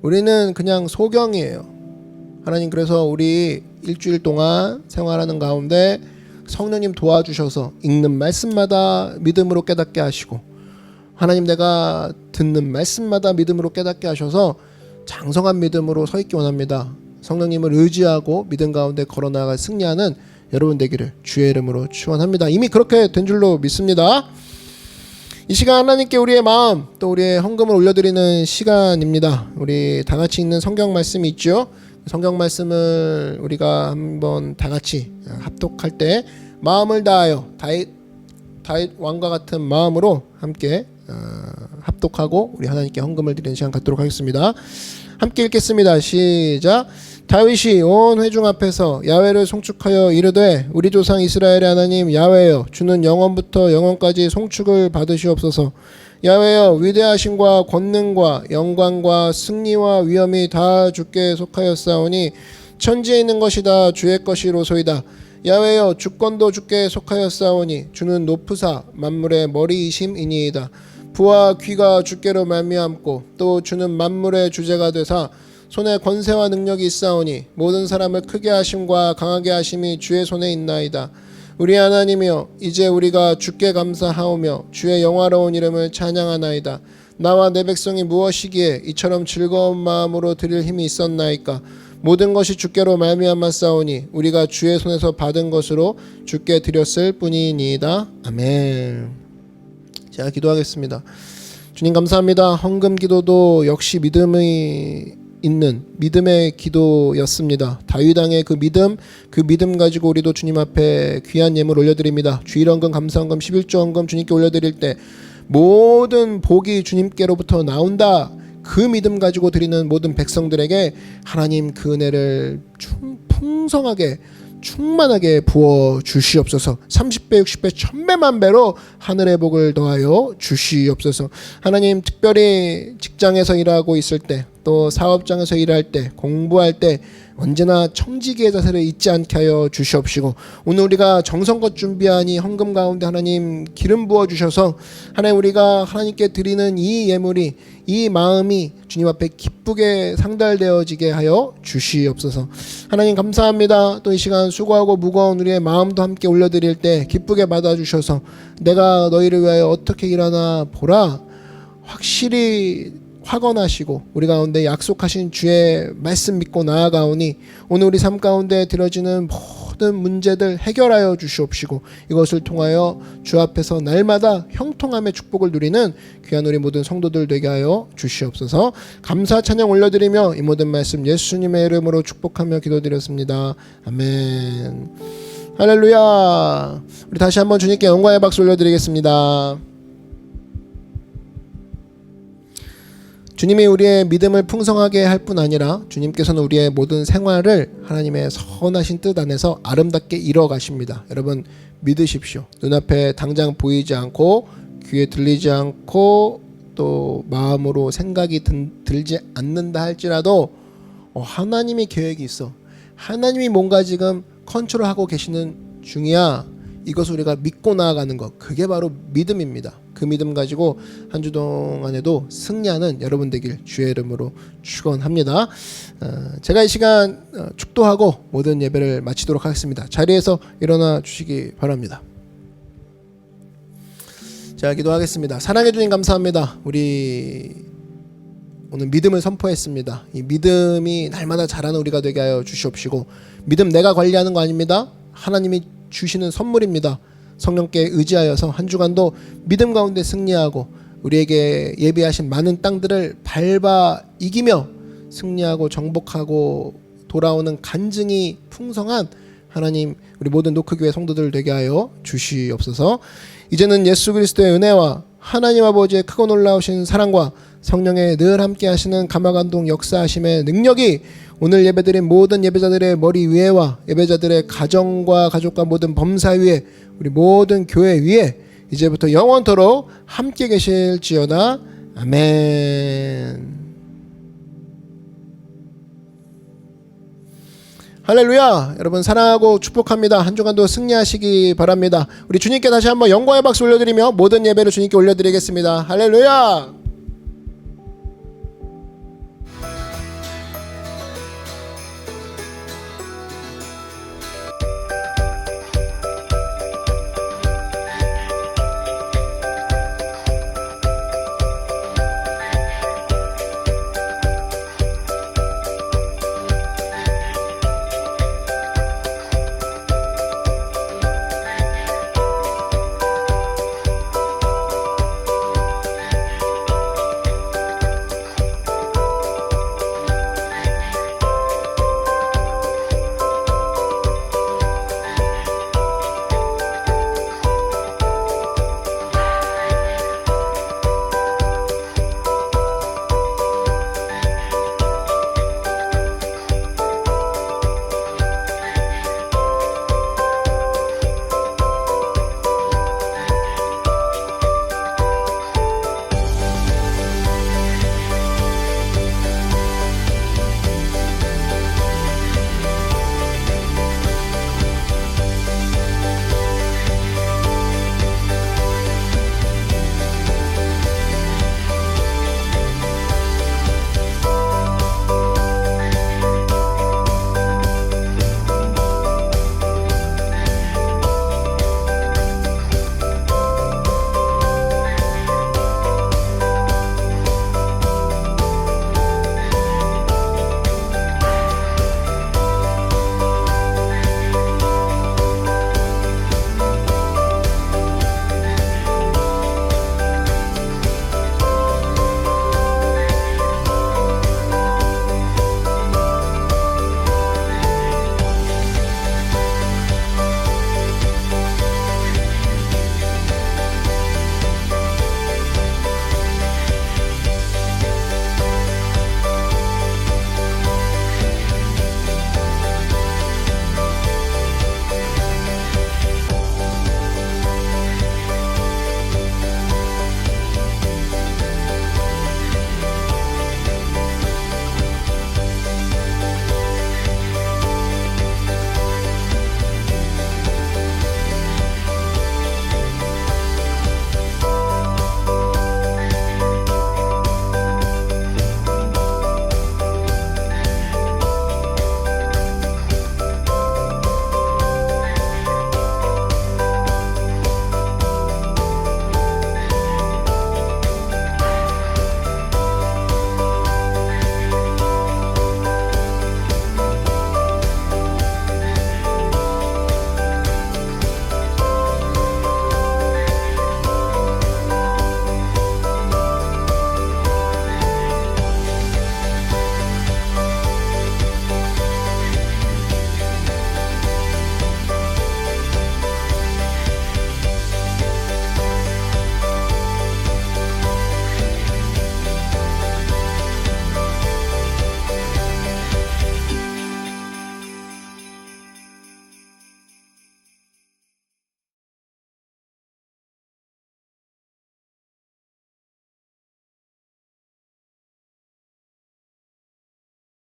우리는 그냥 소경이에요. 하나님 그래서 우리 일주일 동안 생활하는 가운데 성령님 도와주셔서 읽는 말씀마다 믿음으로 깨닫게 하시고 하나님 내가 듣는 말씀마다 믿음으로 깨닫게 하셔서 장성한 믿음으로 서 있기 원합니다. 성령님을 의지하고 믿음 가운데 걸어나가 승리하는 여러분 되기를 주의 이름으로 축원합니다. 이미 그렇게 된 줄로 믿습니다. 이 시간 하나님께 우리의 마음 또 우리의 헌금을 올려드리는 시간입니다. 우리 다 같이 읽는 성경 말씀이 있죠. 성경 말씀을 우리가 한번 다 같이 합독할 때 마음을 다하여 다윗 왕과 같은 마음으로 함께 합독하고 우리 하나님께 헌금을 드리는 시간 갖도록 하겠습니다. 함께 읽겠습니다. 시작. 다윗이 온 회중 앞에서 야훼를 송축하여 이르되 우리 조상 이스라엘의 하나님 야훼여 주는 영원부터 영원까지 송축을 받으시옵소서. 야훼여 위대하심과 권능과 영광과 승리와 위엄이 다 주께 속하였사오니 천지에 있는 것이 다 주의 것이로소이다. 야훼여 주권도 주께 속하였사오니 주는 높으사 만물의 머리이심이니이다. 부와 귀가 주께로 말미암고 또 주는 만물의 주제가 되사 손에 권세와 능력이 있사오니 모든 사람을 크게 하심과 강하게 하심이 주의 손에 있나이다. 우리 하나님이여 이제 우리가 주께 감사하오며 주의 영화로운 이름을 찬양하나이다. 나와 내 백성이 무엇이기에 이처럼 즐거운 마음으로 드릴 힘이 있었나이까. 모든 것이 주께로 말미암았사오니 우리가 주의 손에서 받은 것으로 주께 드렸을 뿐이니이다. 아멘. 자, 기도하겠습니다. 주님 감사합니다. 헌금 기도도 역시 믿음이 있는 믿음의 기도였습니다. 다윗 왕의 그 믿음 가지고 우리도 주님 앞에 귀한 예물 올려드립니다. 주일 헌금, 감사 헌금, 11조 헌금 주님께 올려드릴 때 모든 복이 주님께로부터 나온다. 그 믿음 가지고 드리는 모든 백성들에게 하나님 그 은혜를 풍성하게 충만하게 부어 주시옵소서. 30배, 60배, 1000배만 배로 하늘의 복을 더하여 주시옵소서. 하나님 특별히 직장에서 일하고 있을 때 또 사업장에서 일할 때 공부할 때 언제나 청지기의 자세를 잊지 않게 하여 주시옵시고 오늘 우리가 정성껏 준비하니 헌금 가운데 하나님 기름 부어 주셔서 하나님 우리가 하나님께 드리는 이 예물이 이 마음이 주님 앞에 기쁘게 상달되어지게 하여 주시옵소서. 하나님 감사합니다. 또 이 시간 수고하고 무거운 우리의 마음도 함께 올려드릴 때 기쁘게 받아주셔서 내가 너희를 위하여 어떻게 일하나 보라 확실히 확언하시고 우리 가운데 약속하신 주의 말씀 믿고 나아가오니 오늘 우리 삶 가운데 들어지는 모든 문제들 해결하여 주시옵시고 이것을 통하여 주 앞에서 날마다 형통함의 축복을 누리는 귀한 우리 모든 성도들 되게 하여 주시옵소서. 감사 찬양 올려드리며 이 모든 말씀 예수님의 이름으로 축복하며 기도드렸습니다. 아멘. 할렐루야. 우리 다시 한번 주님께 영광의 박수 올려드리겠습니다. 주님이 우리의 믿음을 풍성하게 할 뿐 아니라 주님께서는 우리의 모든 생활을 하나님의 선하신 뜻 안에서 아름답게 이뤄가십니다. 여러분 믿으십시오. 눈앞에 당장 보이지 않고 귀에 들리지 않고 또 마음으로 생각이 들지 않는다 할지라도 하나님의 계획이 있어. 하나님이 뭔가 지금 컨트롤하고 계시는 중이야. 이것을 우리가 믿고 나아가는 것, 그게 바로 믿음입니다. 그 믿음 가지고 한 주 동안에도 승리하는 여러분 되길 주의 이름으로 축원합니다. 제가 이 시간 축도하고 모든 예배를 마치도록 하겠습니다. 자리에서 일어나 주시기 바랍니다. 자, 기도하겠습니다. 사랑해 주님 감사합니다. 우리 오늘 믿음을 선포했습니다. 이 믿음이 날마다 자라는 우리가 되게 하여 주시옵시고 믿음 내가 관리하는 거 아닙니다. 하나님이 주시는 선물입니다. 성령께 의지하여서 한 주간도 믿음 가운데 승리하고 우리에게 예비하신 많은 땅들을 밟아 이기며 승리하고 정복하고 돌아오는 간증이 풍성한 하나님 우리 모든 노크교회 성도들 되게 하여 주시옵소서. 이제는 예수 그리스도의 은혜와 하나님 아버지의 크고 놀라우신 사랑과 성령의 늘 함께 하시는 감화감동 역사하심의 능력이 오늘 예배드린 모든 예배자들의 머리 위에와 예배자들의 가정과 가족과 모든 범사 위에 우리 모든 교회 위에 이제부터 영원토록 함께 계실지어다. 아멘. 할렐루야. 여러분 사랑하고 축복합니다. 한 주간도 승리하시기 바랍니다. 우리 주님께 다시 한번 영광의 박수 올려드리며 모든 예배를 주님께 올려드리겠습니다. 할렐루야.